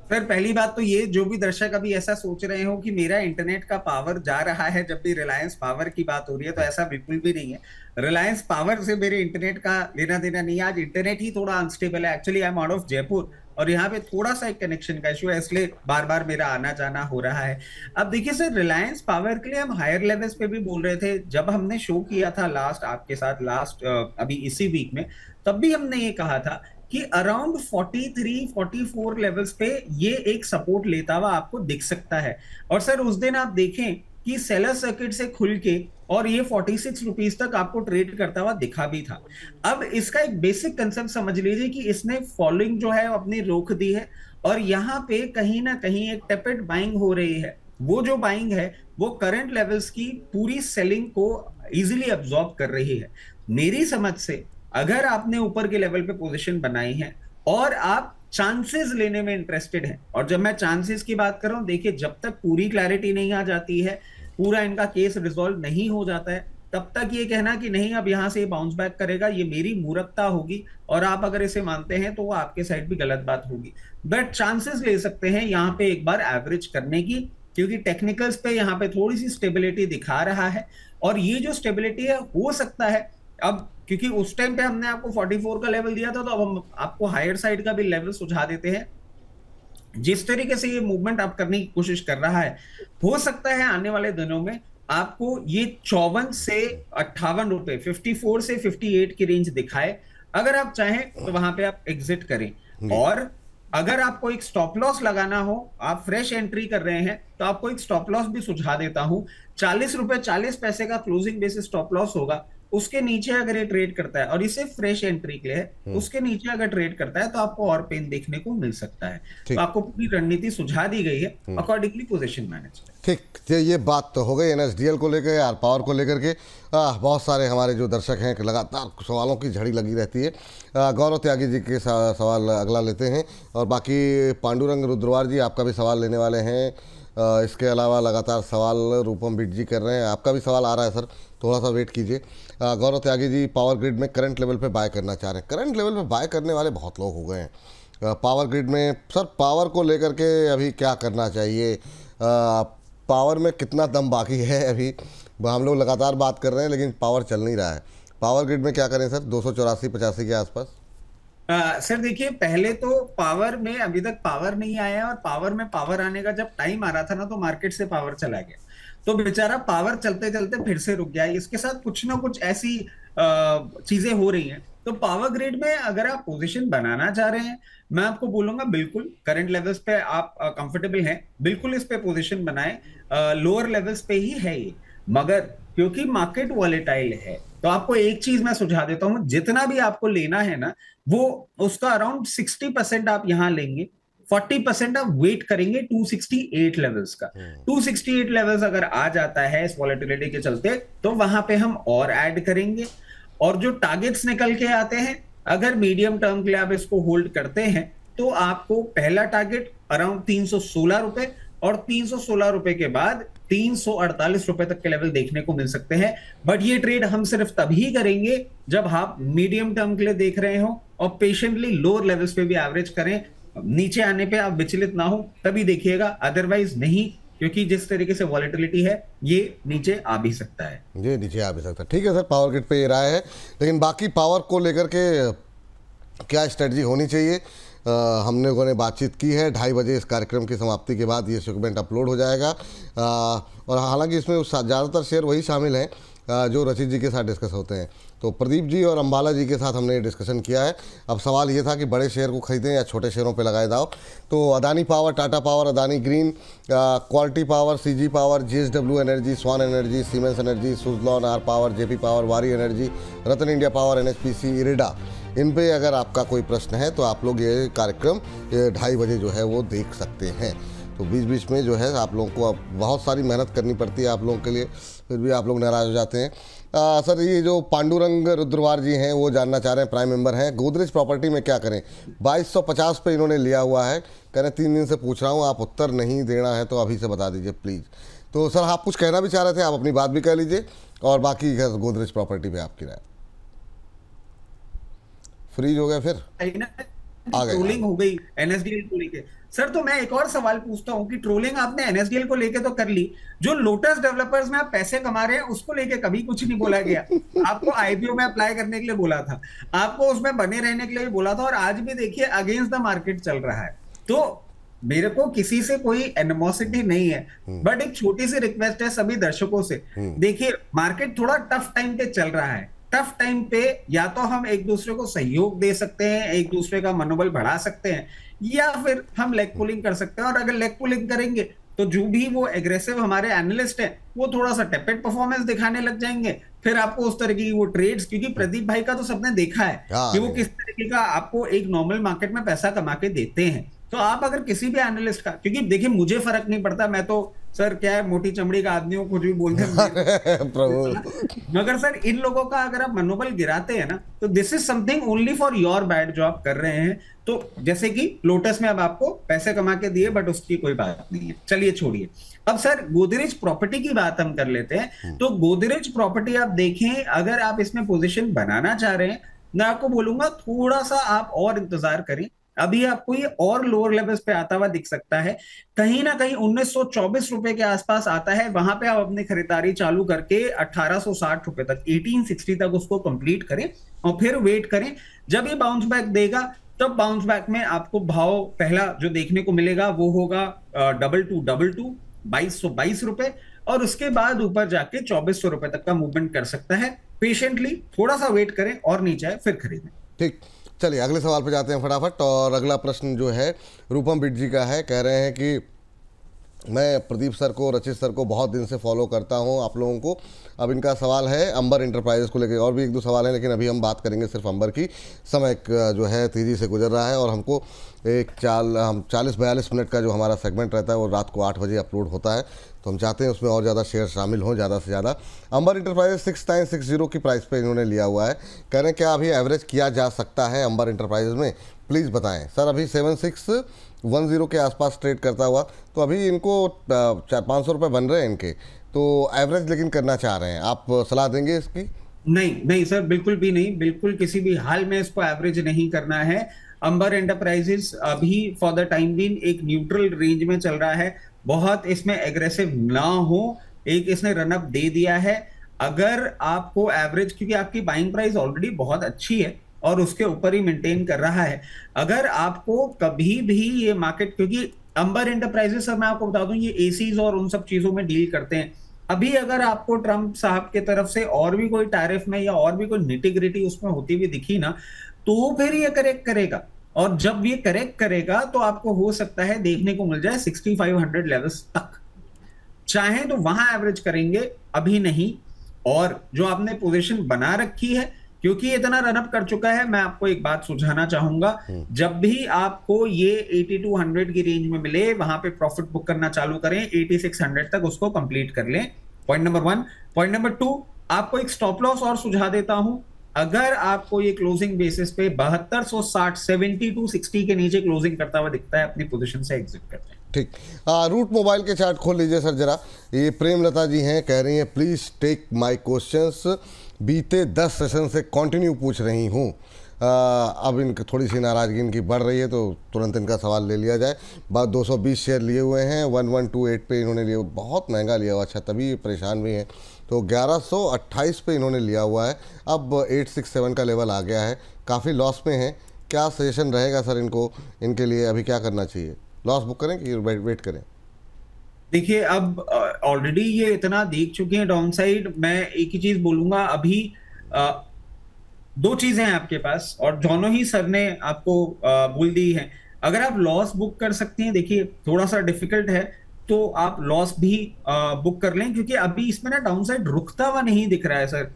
सर पहली बात तो ये, जो भी दर्शक अभी ऐसा सोच रहे हो कि मेरा इंटरनेट का पावर जा रहा है जब भी रिलायंस पावर की बात हो रही है, तो ऐसा बिल्कुल भी नहीं है। रिलायंस पावर से मेरे इंटरनेट का लेना देना नहीं है। आज इंटरनेट ही थोड़ा अनस्टेबल है। Actually I am out of Jaipur और यहाँ पे थोड़ा सा एक कनेक्शन का इशू है, इसलिए बार बार मेरा आना जाना हो रहा है। अब देखिए सर, रिलायंस पावर के लिए हम हायर लेवल्स पे भी बोल रहे थे। जब हमने शो किया था लास्ट आपके साथ, लास्ट अभी इसी वीक में, तब भी हमने ये कहा था कि अराउंड 43-44 लेवल्स पे ये एक सपोर्ट लेता हुआ आपको दिख सकता है। और सर उस दिन आप देखें कि सेलर सर्किट से खुल के और ये 46 रुपीज तक आपको ट्रेड करता हुआ दिखा भी था। अब इसका एक बेसिक कंसेप्ट समझ लीजिए कि इसने फॉलोइंग जो है अपनी रोक दी है और यहाँ पे कहीं ना कहीं एक टेपेड बाइंग हो रही है। वो जो बाइंग है वो करंट लेवल्स की पूरी सेलिंग को इजीली अब्सॉर्ब कर रही है। मेरी समझ से अगर आपने ऊपर के लेवल पे पोजीशन बनाई है और आप चांसेस लेने में इंटरेस्टेड हैं, और जब मैं चांसेस की बात कर रहा हूं, देखिए जब तक पूरी क्लैरिटी नहीं आ जाती है, पूरा इनका केस रिजॉल्व नहीं हो जाता है, तब तक ये कहना कि नहीं अब यहां से बाउंस बैक करेगा, ये मेरी मूर्खता होगी, और आप अगर इसे मानते हैं तो वो आपके साइड भी गलत बात होगी। बट चांसेस ले सकते हैं यहां पे एक बार एवरेज करने की, क्योंकि टेक्निकल्स पे यहां पे थोड़ी सी स्टेबिलिटी दिखा रहा है, और ये जो स्टेबिलिटी है हो सकता है अब, क्योंकि उस टाइम पे हमने आपको 44 का लेवल दिया था, तो अब हम आपको हायर साइड का भी लेवल सुझा देते हैं। जिस तरीके से ये मूवमेंट आप करने की कोशिश कर रहा है, हो सकता है आने वाले दिनों में आपको ये 54 से 58 रुपए, 54 से 58 की रेंज दिखाए। अगर आप चाहें तो वहां पे आप एग्जिट करें, और अगर आपको एक स्टॉप लॉस लगाना हो, आप फ्रेश एंट्री कर रहे हैं, तो आपको एक स्टॉप लॉस भी सुझा देता हूं। 40 रुपए 40 पैसे का क्लोजिंग बेसिस स्टॉप लॉस होगा, उसके नीचे अगर ये ट्रेड करता है, और इसे फ्रेश एंट्री के लिए है, उसके नीचे अगर ट्रेड करता है तो आपको और पेन देखने को मिल सकता है। तो आपको पूरी रणनीति सुझा दी गई है, अकॉर्डिंगली पोजीशन मैनेज करें। ठीक, ये बात तो हो गई एनएसडीएल को लेकर, यार पावर को लेकर के। बहुत सारे हमारे जो दर्शक हैं लगातार सवालों की झड़ी लगी रहती है। गौरव त्यागी जी के सवाल अगला लेते हैं, और बाकी पांडुरंग रुद्रवार जी आपका भी सवाल लेने वाले हैं। इसके अलावा लगातार सवाल रूपम बिट जी कर रहे हैं, आपका भी सवाल आ रहा है सर, थोड़ा सा वेट कीजिए। गौरव त्यागी जी पावर ग्रिड में करंट लेवल पे बाय करना चाह रहे हैं। करंट लेवल पे बाय करने वाले बहुत लोग हो गए हैं पावर ग्रिड में। सर पावर को लेकर के अभी क्या करना चाहिए? पावर में कितना दम बाकी है? अभी हम लोग लगातार बात कर रहे हैं लेकिन पावर चल नहीं रहा है। पावर ग्रिड में क्या करें सर 284-85 के आसपास? सर देखिए, पहले तो पावर में अभी तक पावर नहीं आया है, और पावर में पावर आने का जब टाइम आ रहा था ना, तो मार्केट से पावर चला गया, तो बेचारा पावर चलते चलते फिर से रुक गया। इसके साथ कुछ ना कुछ ऐसी चीजें हो रही हैं। तो पावर ग्रिड में अगर आप पोजीशन बनाना चाह रहे हैं, मैं आपको बोलूंगा बिल्कुल करंट लेवल्स पे आप कंफर्टेबल हैं, बिल्कुल इस पे पोजीशन बनाएं। लोअर लेवल्स पे ही है ये, मगर क्योंकि मार्केट वॉलेटाइल है, तो आपको एक चीज मैं सुझा देता हूं, जितना भी आपको लेना है ना, वो उसका अराउंड 60% आप यहां लेंगे, 40% आप वेट करेंगे 268 लेवल्स का। 268 लेवल्स अगर आ जाता है इस वॉलेटिलिटी के चलते, तो वहां पे हम और ऐड करेंगे। और जो टारगेट्स निकल के आते हैं, अगर मीडियम टर्म के लिए आप इसको होल्ड करते हैं, तो आपको पहला टारगेट अराउंड 316 रुपए, और 316 रुपए के बाद 348 रुपए तक के लेवल देखने को मिल सकते हैं। बट ये ट्रेड हम सिर्फ तभी करेंगे जब आप मीडियम टर्म के लिए देख रहे हो, और पेशेंटली लोअर लेवल्स पे भी एवरेज करें। नीचे आने पे आप विचलित ना हो, तभी देखिएगा, अदरवाइज नहीं, क्योंकि जिस तरीके से वॉलेटिलिटी है, ये नीचे आ भी सकता है। ये नीचे आ भी सकता है। ठीक है सर, पावर ग्रिड पे ये राय है, लेकिन बाकी पावर को लेकर के क्या स्ट्रेटजी होनी चाहिए? हम लोगों ने बातचीत की है। 2:30 बजे इस कार्यक्रम की समाप्ति के बाद ये सेगमेंट अपलोड हो जाएगा, और हालांकि इसमें ज़्यादातर शेयर वही शामिल हैं जो रचित जी के साथ डिस्कस होते हैं। तो प्रदीप जी और अंबाला जी के साथ हमने डिस्कशन किया है। अब सवाल ये था कि बड़े शेयर को खरीदें या छोटे शेयरों पे लगाए दाव। तो Adani power, Tata power, Adani green, quality power, CG power, JSW energy, Swan energy, Siemens energy, Suzlon, R power, JP power, Waaree energy, Ratan India power, NHPC, IREDA, इन पे अगर आपका कोई प्रश्न है तो आप लोग ये कार्यक्रम 2:30 बजे जो है वो देख सकते हैं। तो बीच बीच में जो है आप लोगों को अब बहुत सारी मेहनत करनी पड़ती है आप लोगों के लिए, फिर भी आप लोग नाराज़ हो जाते हैं। सर ये जो पांडुरंग रुद्रवार जी हैं वो जानना चाह रहे हैं, प्राइम मेंबर हैं, गोदरेज प्रॉपर्टी में क्या करें? 2250 पे इन्होंने लिया हुआ है, कह रहे 3 दिन से पूछ रहा हूँ, आप उत्तर नहीं देना है तो अभी से बता दीजिए प्लीज़। तो सर आप कुछ कहना भी चाह रहे थे, आप अपनी बात भी कह लीजिए, और बाकी गोदरेज प्रॉपर्टी पे आपकी राय। फ्रीज हो गया, फिर ट्रोलिंग हो गई एनएसडीएल को लेके। सर तो मैं एक और सवाल पूछता हूं कि ट्रोलिंग आपने एनएसडीएल को लेके तो कर ली, जो लोटस डेवलपर्स में आप पैसे कमा रहे हैं उसको लेके कभी कुछ नहीं बोला गया। आपको आईपीओ में अप्लाई करने के लिए बोला था, आपको उसमें बने रहने के लिए भी बोला था, और आज भी देखिए अगेंस्ट द मार्केट चल रहा है। तो मेरे को किसी से कोई एनिमोसिटी नहीं है, बट एक छोटी सी रिक्वेस्ट है सभी दर्शकों से, देखिए मार्केट थोड़ा टफ टाइम पे चल रहा है। टफ टाइम पे या तो हम एक दूसरे को सहयोग दे सकते हैं, एक दूसरे का मनोबल बढ़ा सकते हैं, या फिर हम लेग पुलिंग कर सकते हैं। और अगर लेग पुलिंग करेंगे तो जो भी वो एग्रेसिव हमारे एनालिस्ट हैं वो थोड़ा सा टेपेड परफॉर्मेंस दिखाने लग जाएंगे। फिर आपको उस तरीके की वो ट्रेड्स, क्योंकि प्रदीप भाई का तो सबने देखा है कि वो किस तरीके का आपको एक नॉर्मल मार्केट में पैसा कमा के देते हैं। तो आप अगर किसी भी एनालिस्ट का, क्योंकि देखिए मुझे फर्क नहीं पड़ता, मैं तो सर क्या है, मोटी चमड़ी का आदमी हो, कुछ भी बोलते हैं प्रभु। मगर सर इन लोगों का अगर आप मनोबल गिराते हैं ना, तो this is something only for your bad जो आप कर रहे हैं। तो जैसे कि लोटस में अब आपको पैसे कमा के दिए, बट उसकी कोई बात नहीं है, चलिए छोड़िए। अब सर गोदरेज प्रॉपर्टी की बात हम कर लेते हैं। तो गोदरेज प्रॉपर्टी आप देखें, अगर आप इसमें पोजीशन बनाना चाह रहे हैं, मैं आपको बोलूंगा थोड़ा सा आप और इंतजार करें। अभी आपको ये और लोअर लेवल्स पे आता हुआ दिख सकता है, कहीं ना कहीं 1924 रुपए के आसपास आता है। वहां पे आप अपनी खरीदारी चालू करके 1860 रुपए तक, 1860 तक उसको कंप्लीट करें और फिर वेट करें। जब ये बाउंस बैक देगा, तब बाउंस बैक में आपको भाव पहला जो देखने को मिलेगा वो होगा 2222, 2222 रुपए, और उसके बाद ऊपर जाके 2400 रुपए तक का मूवमेंट कर सकता है। पेशेंटली थोड़ा सा वेट करें और नीचे आए फिर खरीदें। ठीक, चलिए अगले सवाल पे जाते हैं फटाफट। और अगला प्रश्न जो है रूपम बिट जी का है। कह रहे हैं कि मैं प्रदीप सर को, रचित सर को बहुत दिन से फॉलो करता हूं आप लोगों को। अब इनका सवाल है अंबर इंटरप्राइजेस को लेकर, और भी एक दो सवाल हैं लेकिन अभी हम बात करेंगे सिर्फ अंबर की। समय जो है तेज़ी से गुजर रहा है और हमको हम 40-42 मिनट का जो हमारा सेगमेंट रहता है वो रात को 8 बजे अपलोड होता है, तो हम चाहते हैं उसमें और ज़्यादा शेयर शामिल हों, ज़्यादा से ज़्यादा। अंबर इंटरप्राइजेस 6960 की प्राइस पे इन्होंने लिया हुआ है। कह रहे हैं क्या अभी एवरेज किया जा सकता है अंबर इंटरप्राइजेस में, प्लीज़ बताएं सर। अभी 7610 के आसपास ट्रेड करता हुआ, तो अभी इनको 500 रुपये बन रहे हैं इनके, तो एवरेज लेकिन करना चाह रहे हैं, आप सलाह देंगे इसकी? नहीं नहीं सर, बिल्कुल भी नहीं, बिल्कुल किसी भी हाल में इसको एवरेज नहीं करना है। अंबर एंटरप्राइजेस अभी फॉर द टाइम बीइंग एक न्यूट्रल रेंज में चल रहा है, बहुत इसमें एग्रेसिव ना हो। एक इसने रनअप दे दिया है। अगर आपको एवरेज, क्योंकि आपकी बाइंग प्राइस ऑलरेडी बहुत अच्छी है और उसके ऊपर ही मेंटेन कर रहा है, अगर आपको कभी भी ये मार्केट, क्योंकि अंबर एंटरप्राइजेस मैं आपको बता दूं ये एसीज और उन सब चीजों में डील करते हैं। अभी अगर आपको ट्रंप साहब की तरफ से और भी कोई टैरिफ में या और भी कोई निटी-ग्रिटी उसमें होती हुई दिखी ना, तो फिर ये करेक्ट करेगा। और जब ये करेक्ट करेगा तो आपको हो सकता है देखने को मिल जाए 6500 लेवल्स तक। चाहे तो वहां एवरेज करेंगे, अभी नहीं। और जो आपने पोजीशन बना रखी है, क्योंकि इतना रनअप कर चुका है, मैं आपको एक बात सुझाना चाहूंगा, जब भी आपको ये 8200 की रेंज में मिले, वहां पे प्रॉफिट बुक करना चालू करें, 8600 तक उसको कंप्लीट कर लें। Point number 1। पॉइंट नंबर 2, आपको एक स्टॉप लॉस और सुझा देता हूं। अगर आपको ये क्लोजिंग बेसिस पे 7260, 7260 के नीचे क्लोजिंग करता हुआ दिखता है, अपनी पोजीशन से एग्जिट करते हैं। ठीक, रूट मोबाइल के चार्ट खोल लीजिए सर जरा। ये प्रेमलता जी हैं, कह रही हैं प्लीज़ टेक माय क्वेश्चंस, बीते 10 सेशन से कंटिन्यू पूछ रही हूँ। अब इनकी थोड़ी सी नाराज़गी इनकी बढ़ रही है, तो तुरंत इनका सवाल ले लिया जाए। बात 220 शेयर लिए हुए हैं, 1128 पे इन्होंने लिए, बहुत महंगा लिया हुआ, अच्छा तभी परेशान भी हैं। तो 1128 पे इन्होंने लिया हुआ है, अब 867 का लेवल आ गया है, काफ़ी लॉस में है। क्या सजेशन रहेगा सर इनको, इनके लिए अभी क्या करना चाहिए? लॉस बुक करें कि वेट करें? देखिए अब ऑलरेडी ये इतना देख चुके हैं डाउन साइड। मैं एक ही चीज बोलूंगा, अभी दो चीजें हैं आपके पास और दोनों ही सर ने आपको बोल दी है। अगर आप लॉस बुक कर सकते हैं, देखिए थोड़ा सा डिफिकल्ट है, तो आप लॉस भी बुक कर लें, क्योंकि अभी इसमें ना डाउन साइड रुकता हुआ नहीं दिख रहा है सर।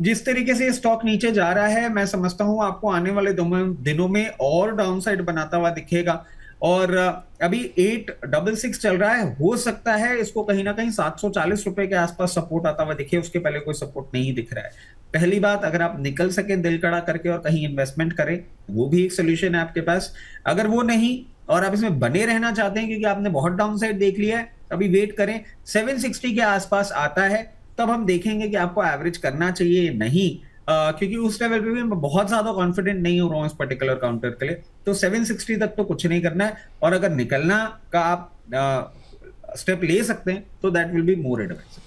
जिस तरीके से स्टॉक नीचे जा रहा है, मैं समझता हूं आपको आने वाले दिनों में और डाउन साइड बनाता हुआ दिखेगा। और अभी 866 चल रहा है, हो सकता है इसको कहीं ना कहीं 740 रुपए के आसपास सपोर्ट आता हुआ दिखे, उसके पहले कोई सपोर्ट नहीं दिख रहा है। पहली बात, अगर आप निकल सके दिल कड़ा करके और कहीं इन्वेस्टमेंट करें, वो भी एक सोल्यूशन है आपके पास। अगर वो नहीं और आप इसमें बने रहना चाहते हैं क्योंकि आपने बहुत डाउन साइड देख लिया है, अभी वेट करें, 760 के आसपास आता है तब हम देखेंगे कि आपको एवरेज करना चाहिए नहीं। क्योंकि उस लेवल पे भी मैं बहुत ज्यादा कॉन्फिडेंट नहीं हो रहा हूं इस पर्टिकुलर काउंटर के लिए। तो 760 तक तो कुछ नहीं करना है, और अगर निकलना का आप स्टेप ले सकते हैं तो that will be more advice.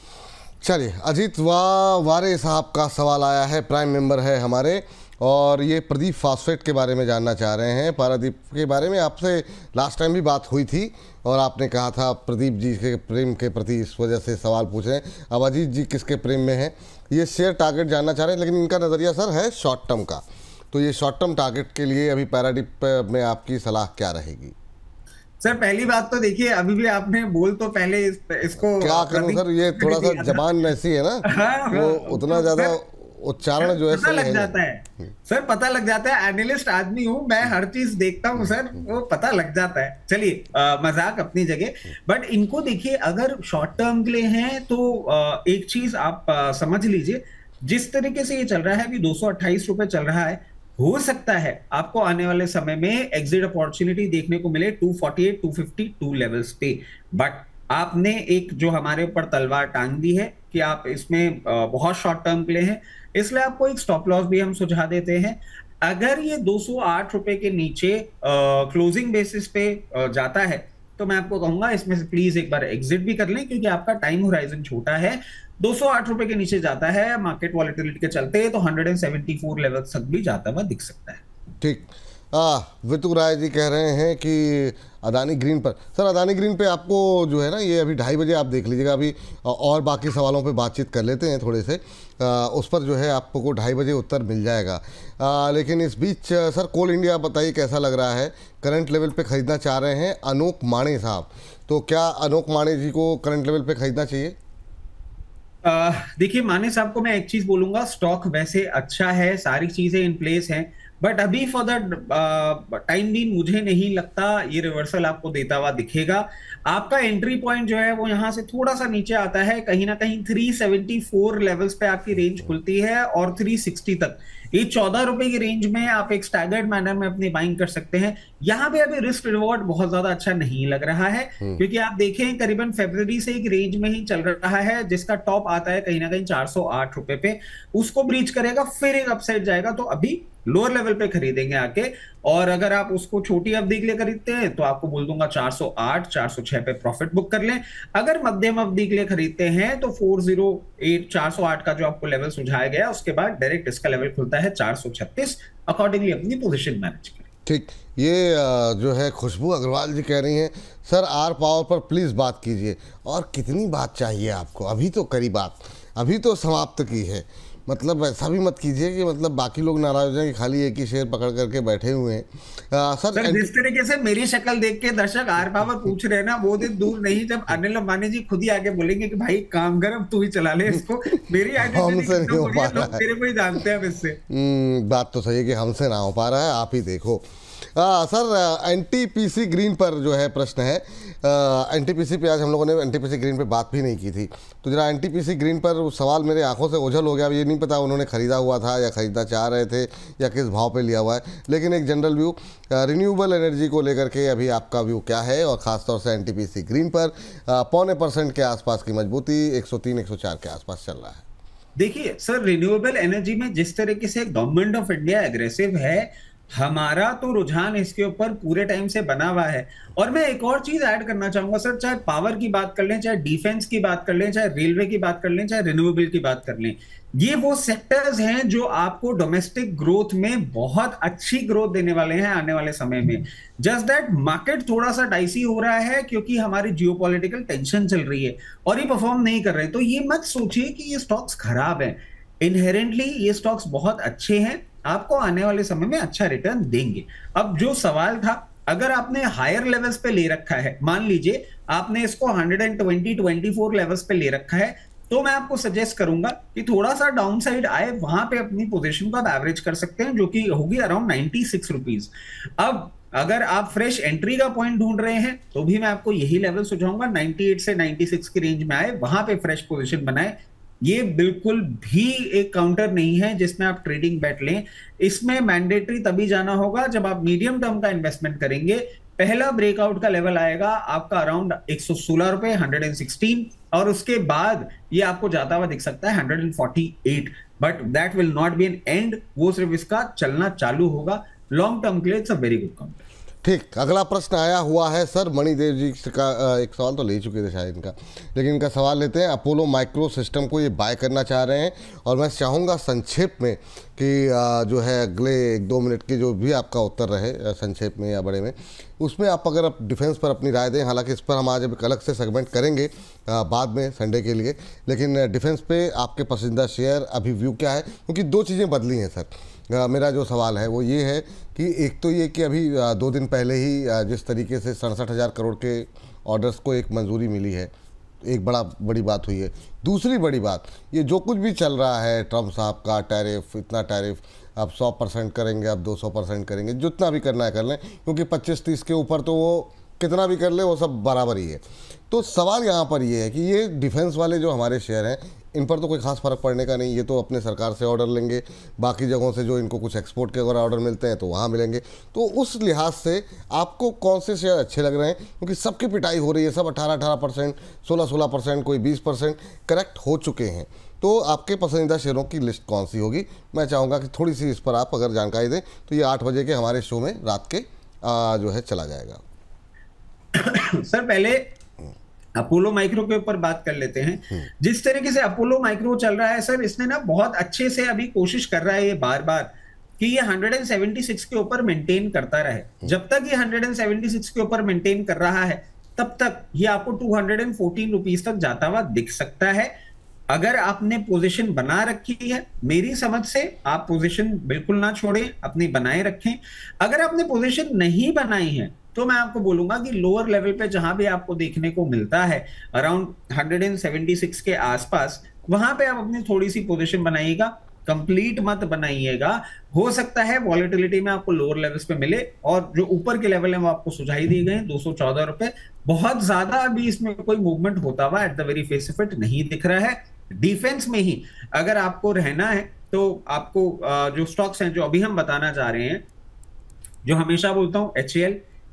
चलिए, अजीत वारे साहब का सवाल आया है, प्राइम मेंबर है हमारे, और ये प्रदीप फास्फेट के बारे में जानना चाह रहे हैं। पारादीप के बारे में आपसे लास्ट टाइम भी बात हुई थी और आपने कहा था प्रदीप जी के प्रेम के प्रति इस वजह से सवाल पूछ रहे हैं। अब अजीत जी किसके प्रेम में हैं, ये शेयर टारगेट जानना चाह रहे हैं, लेकिन इनका नज़रिया सर है शॉर्ट टर्म का। तो ये शॉर्ट टर्म टारगेट के लिए अभी पैराडिप में आपकी सलाह क्या रहेगी? सर पहली बात तो देखिए, अभी भी आपने बोल तो पहले इसको क्या करूं सर, ये थोड़ा सा जबान ऐसी है ना, हाँ, वो उतना ज़्यादा उच्चारण जो है पता सही लग है जाता नहीं। है सर, पता लग जाता है। एनालिस्ट आदमी हूं मैं, हर चीज देखता हूं सर, वो पता लग जाता है। चलिए मजाक अपनी जगह, बट इनको देखिए, अगर शॉर्ट टर्म के लिए हैं तो एक चीज आप समझ लीजिए, जिस तरीके से ये चल रहा है अभी, 228 रुपए चल रहा है, हो सकता है आपको आने वाले समय में एग्जिट अपॉर्चुनिटी देखने को मिले 248 252 लेवल्स पे। बट आपने एक जो हमारे ऊपर तलवार टांग दी है कि आप इसमें बहुत शॉर्ट टर्म के लिए हैं, इसलिए आपको एक स्टॉप लॉस भी हम सुझा देते हैं। अगर ये 208 रुपए के नीचे क्लोजिंग बेसिस पे जाता है, तो मैं आपको कहूंगा इसमें से प्लीज एक बार एग्जिट भी कर लें, क्योंकि आपका टाइम होराइजन छोटा है। 208 रुपए के नीचे जाता है मार्केट वॉलेटिलिटी के चलते, तो 174 लेवल तक भी जाता हुआ दिख सकता है। ठीक। वितु राय जी कह रहे हैं कि अदानी ग्रीन पर, सर अदानी ग्रीन पे आपको जो है ना, ये अभी 2:30 बजे आप देख लीजिएगा, अभी और बाकी सवालों पे बातचीत कर लेते हैं थोड़े से, उस पर जो है आपको 2:30 बजे उत्तर मिल जाएगा। लेकिन इस बीच सर कोल इंडिया बताइए कैसा लग रहा है, करंट लेवल पे ख़रीदना चाह रहे हैं अनोक माणे साहब, तो क्या अनोक माणे जी को करंट लेवल पे ख़रीदना चाहिए? देखिए माने साहब को मैं एक चीज बोलूंगा, स्टॉक वैसे अच्छा है, सारी चीजें इन प्लेस हैं, बट अभी फॉर द टाइम बीइंग मुझे नहीं लगता ये रिवर्सल आपको देता हुआ दिखेगा। आपका एंट्री पॉइंट जो है वो यहां से थोड़ा सा नीचे आता है, कहीं ना कहीं 374 लेवल्स पे आपकी रेंज खुलती है, और 360 तक, ये 14 रुपए की रेंज में आप एक स्टैगर्ड मैनर में अपनी बाइंग कर सकते हैं। यहां पे अभी रिस्क रिवॉर्ड बहुत ज्यादा अच्छा नहीं लग रहा है, क्योंकि आप देखें करीबन फरवरी से एक रेंज में ही चल रहा है, जिसका टॉप आता है कहीं ना कहीं 408 रुपए पे, उसको ब्रीच करेगा फिर एक अपसाइड जाएगा, तो अभी लोअर लेवल पे खरीदेंगे आके। और अगर आप उसको छोटी अवधि के लिए खरीदते हैं तो आपको बोल दूंगा 408 406 पे प्रॉफिट बुक कर लें। अगर मध्यम अवधि के लिए खरीदते हैं तो 408 408 का जो आपको लेवल सुझाया गया, उसके बाद डायरेक्ट इसका लेवल खुलता है 436, अकॉर्डिंगली अपनी पोजीशन मैनेज करें। ठीक। ये जो है खुशबू अग्रवाल जी कह रही हैं, सर आर पावर पर प्लीज़ बात कीजिए, और कितनी बात चाहिए आपको, अभी तो करी बात, अभी तो समाप्त की है, मतलब ऐसा भी मत कीजिए कि मतलब बाकी लोग नाराज हो जाएं कि खाली एक ही शेयर पकड़ करके बैठे हुए हैं। सर जिस तरीके से मेरी शक्ल देख के दर्शक आर पावर पूछ रहे हैं ना, वो दिन दूर नहीं जब अनिल अंबानी जी खुद ही आके बोलेंगे कि भाई काम कर, अब तू ही चला ले इसको। मेरी हमसे नहीं हो पा रहा है, मेरे को ही जानते हैं इससे। बात तो सही है कि हमसे ना हो पा रहा है, आप ही देखो। सर एनटीपीसी ग्रीन पर जो है प्रश्न है, एनटीपीसी पे आज हम लोगों ने एनटीपीसी ग्रीन पे बात भी नहीं की थी, तो जरा एनटीपीसी ग्रीन पर सवाल मेरे आंखों से ओझल हो गया। अब ये नहीं पता उन्होंने ख़रीदा हुआ था या ख़रीदना चाह रहे थे या किस भाव पे लिया हुआ है, लेकिन एक जनरल व्यू रिन्यूएबल एनर्जी को लेकर के अभी आपका व्यू क्या है, और ख़ासतौर से एनटीपीसी ग्रीन पर 0.25% के आसपास की मजबूती 103 104 के आसपास चल रहा है। देखिए सर, रिन्यूएबल एनर्जी में जिस तरीके से गवर्नमेंट ऑफ इंडिया एग्रेसिव है, हमारा तो रुझान इसके ऊपर पूरे टाइम से बना हुआ है। और मैं एक और चीज ऐड करना चाहूंगा सर, चाहे पावर की बात कर लें, चाहे डिफेंस की बात कर लें, चाहे रेलवे की बात कर लें, चाहे रिन्यूएबल की बात कर लें, ये वो सेक्टर्स हैं जो आपको डोमेस्टिक ग्रोथ में बहुत अच्छी ग्रोथ देने वाले हैं आने वाले समय में। जस्ट दैट मार्केट थोड़ा सा डाइसी हो रहा है, क्योंकि हमारी जियोपॉलिटिकल टेंशन चल रही है और ये परफॉर्म नहीं कर रहे। तो ये मत सोचिए कि ये स्टॉक्स खराब हैं, इनहेरेंटली ये स्टॉक्स बहुत अच्छे हैं, आपको आने वाले समय में अच्छा रिटर्न देंगे। अब जो सवाल था, अगर आपने हायर लेवल्स पे ले रखा है, मान लीजिए आपने इसको 124 लेवल्स पे ले रखा है, तो मैं आपको सजेस्ट करूंगा कि थोड़ा सा डाउन साइड आए, वहां पे अपनी पोजीशन को आप एवरेज कर सकते हैं, जो कि होगी अराउंड 96 रुपीज। अब अगर आप फ्रेश एंट्री का पॉइंट ढूंढ रहे हैं तो भी मैं आपको यही लेवल सुझाऊंगा, 98 से 96 की रेंज में आए, वहां पे फ्रेश पोजीशन बनाए। ये बिल्कुल भी एक काउंटर नहीं है जिसमें आप ट्रेडिंग बेट लें। इसमें मैंडेटरी तभी जाना होगा जब आप मीडियम टर्म का इन्वेस्टमेंट करेंगे। पहला ब्रेकआउट का लेवल आएगा आपका अराउंड 116 रुपए, 116, और उसके बाद ये आपको जाता हुआ दिख सकता है 148, but that will not be an end, वो सिर्फ इसका चलना चालू होगा। लॉन्ग टर्म के लिए it's a very good counter. ठीक। अगला प्रश्न आया हुआ है सर मणिदेव जी का, एक सवाल तो ले चुके थे शायद इनका, लेकिन इनका सवाल लेते हैं। अपोलो माइक्रो सिस्टम को ये बाय करना चाह रहे हैं, और मैं चाहूँगा संक्षेप में कि जो है अगले 1-2 मिनट के जो भी आपका उत्तर रहे, संक्षेप में या बड़े में, उसमें आप अगर आप डिफेंस पर अपनी राय दें। हालांकि इस पर हम आज एक अलग से सेगमेंट करेंगे बाद में संडे के लिए, लेकिन डिफेंस पे आपके पसंदीदा शेयर अभी व्यू क्या है, क्योंकि 2 चीज़ें बदली हैं सर। मेरा जो सवाल है वो ये है कि एक तो ये कि अभी 2 दिन पहले ही जिस तरीके से 67,000 करोड़ के ऑर्डर्स को एक मंजूरी मिली है, एक बड़ी बात हुई है। दूसरी बड़ी बात, ये जो कुछ भी चल रहा है ट्रम्प साहब का टैरिफ, इतना टैरिफ, अब 100% करेंगे, अब 200% करेंगे, जितना भी करना है कर लें, क्योंकि 25-30 के ऊपर तो वो कितना भी कर ले वो सब बराबर ही है। तो सवाल यहाँ पर ये है कि ये डिफेंस वाले जो हमारे शेयर हैं, इन पर तो कोई खास फर्क पड़ने का नहीं, ये तो अपने सरकार से ऑर्डर लेंगे, बाकी जगहों से जो इनको कुछ एक्सपोर्ट के अगर ऑर्डर मिलते हैं तो वहाँ मिलेंगे। तो उस लिहाज से आपको कौन से शेयर अच्छे लग रहे हैं? क्योंकि सबकी पिटाई हो रही है, सब 18%, 16%, कोई 20% करेक्ट हो चुके हैं। तो आपके पसंदीदा शेयरों की लिस्ट कौन सी होगी? मैं चाहूँगा कि थोड़ी सी इस पर आप अगर जानकारी दें तो ये 8 बजे के हमारे शो में रात के जो है चला जाएगा। सर पहले अपोलो माइक्रो के ऊपर बात कर लेते हैं। जिस तरीके से अपोलो माइक्रो चल रहा है सर, इसने ना बहुत अच्छे से अभी कोशिश कर रहा है ये बार बार कि ये 176 के ऊपर मेंटेन करता रहे। जब तक ये 176 के ऊपर मेंटेन कर रहा है तब तक ये आपको 214 रुपीज तक जाता हुआ दिख सकता है। अगर आपने पोजीशन बना रखी है, मेरी समझ से आप पोजीशन बिल्कुल ना छोड़ें, अपनी बनाए रखें। अगर आपने पोजीशन नहीं बनाई है तो मैं आपको बोलूंगा कि लोअर लेवल पे जहां भी आपको देखने को मिलता है अराउंड 176 के आसपास, वहां पे आप अपनी थोड़ी सी पोजीशन बनाइएगा, कंप्लीट मत बनाइएगा। हो सकता है वॉलेटिलिटी में आपको लोअर लेवल्स पे मिले, और जो ऊपर के लेवल है वो आपको सुझाई दिए गए 214 रुपए। बहुत ज्यादा अभी इसमें कोई मूवमेंट होता हुआ at the very face of it नहीं दिख रहा है। डिफेंस में ही अगर आपको रहना है तो आपको जो स्टॉक्स हैं जो अभी हम बताना चाह रहे हैं, जो हमेशा बोलता हूं,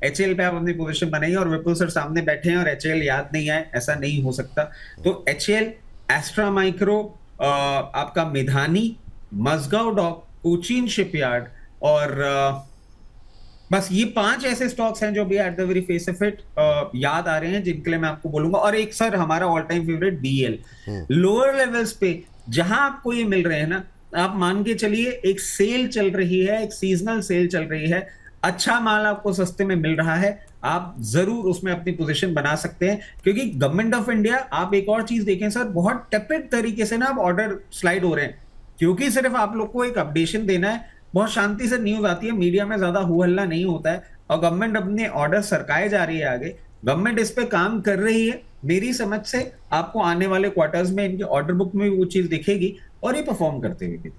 एचएएल पे आप अपनी पोजीशन बनाइए। और विपुल सर सामने बैठे हैं और एचएएल याद नहीं आए, ऐसा नहीं हो सकता। तो एचएएल, एस्ट्रा माइक्रो, आपका मिधानी, मजगांव डॉक, कोचीन शिपयार्ड, और बस ये 5 ऐसे स्टॉक्स हैं जो भी at the very face of it याद आ रहे हैं, जिनके लिए मैं आपको बोलूंगा। और एक सर हमारा all time favourite BL. Lower levels पे जहां आपको ये मिल रहे हैं ना, आप मान के चलिए एक सेल चल रही है, एक सीजनल सेल चल रही है, अच्छा माल आपको सस्ते में मिल रहा है, आप जरूर उसमें अपनी पोजीशन बना सकते हैं। क्योंकि गवर्नमेंट ऑफ इंडिया, आप एक और चीज देखें सर, बहुत टेपिड तरीके से ना अब ऑर्डर स्लाइड हो रहे हैं, क्योंकि सिर्फ आप लोग को एक अपडेशन देना है, बहुत शांति से न्यूज आती है, मीडिया में ज्यादा हु हल्ला नहीं होता है, और गवर्नमेंट अपने ऑर्डर सरकाए जा रही है आगे। गवर्नमेंट इस पे काम कर रही है। मेरी समझ से आपको आने वाले क्वार्टर्स में इनके ऑर्डर बुक में भी वो चीज दिखेगी और ये परफॉर्म करते हुए भी।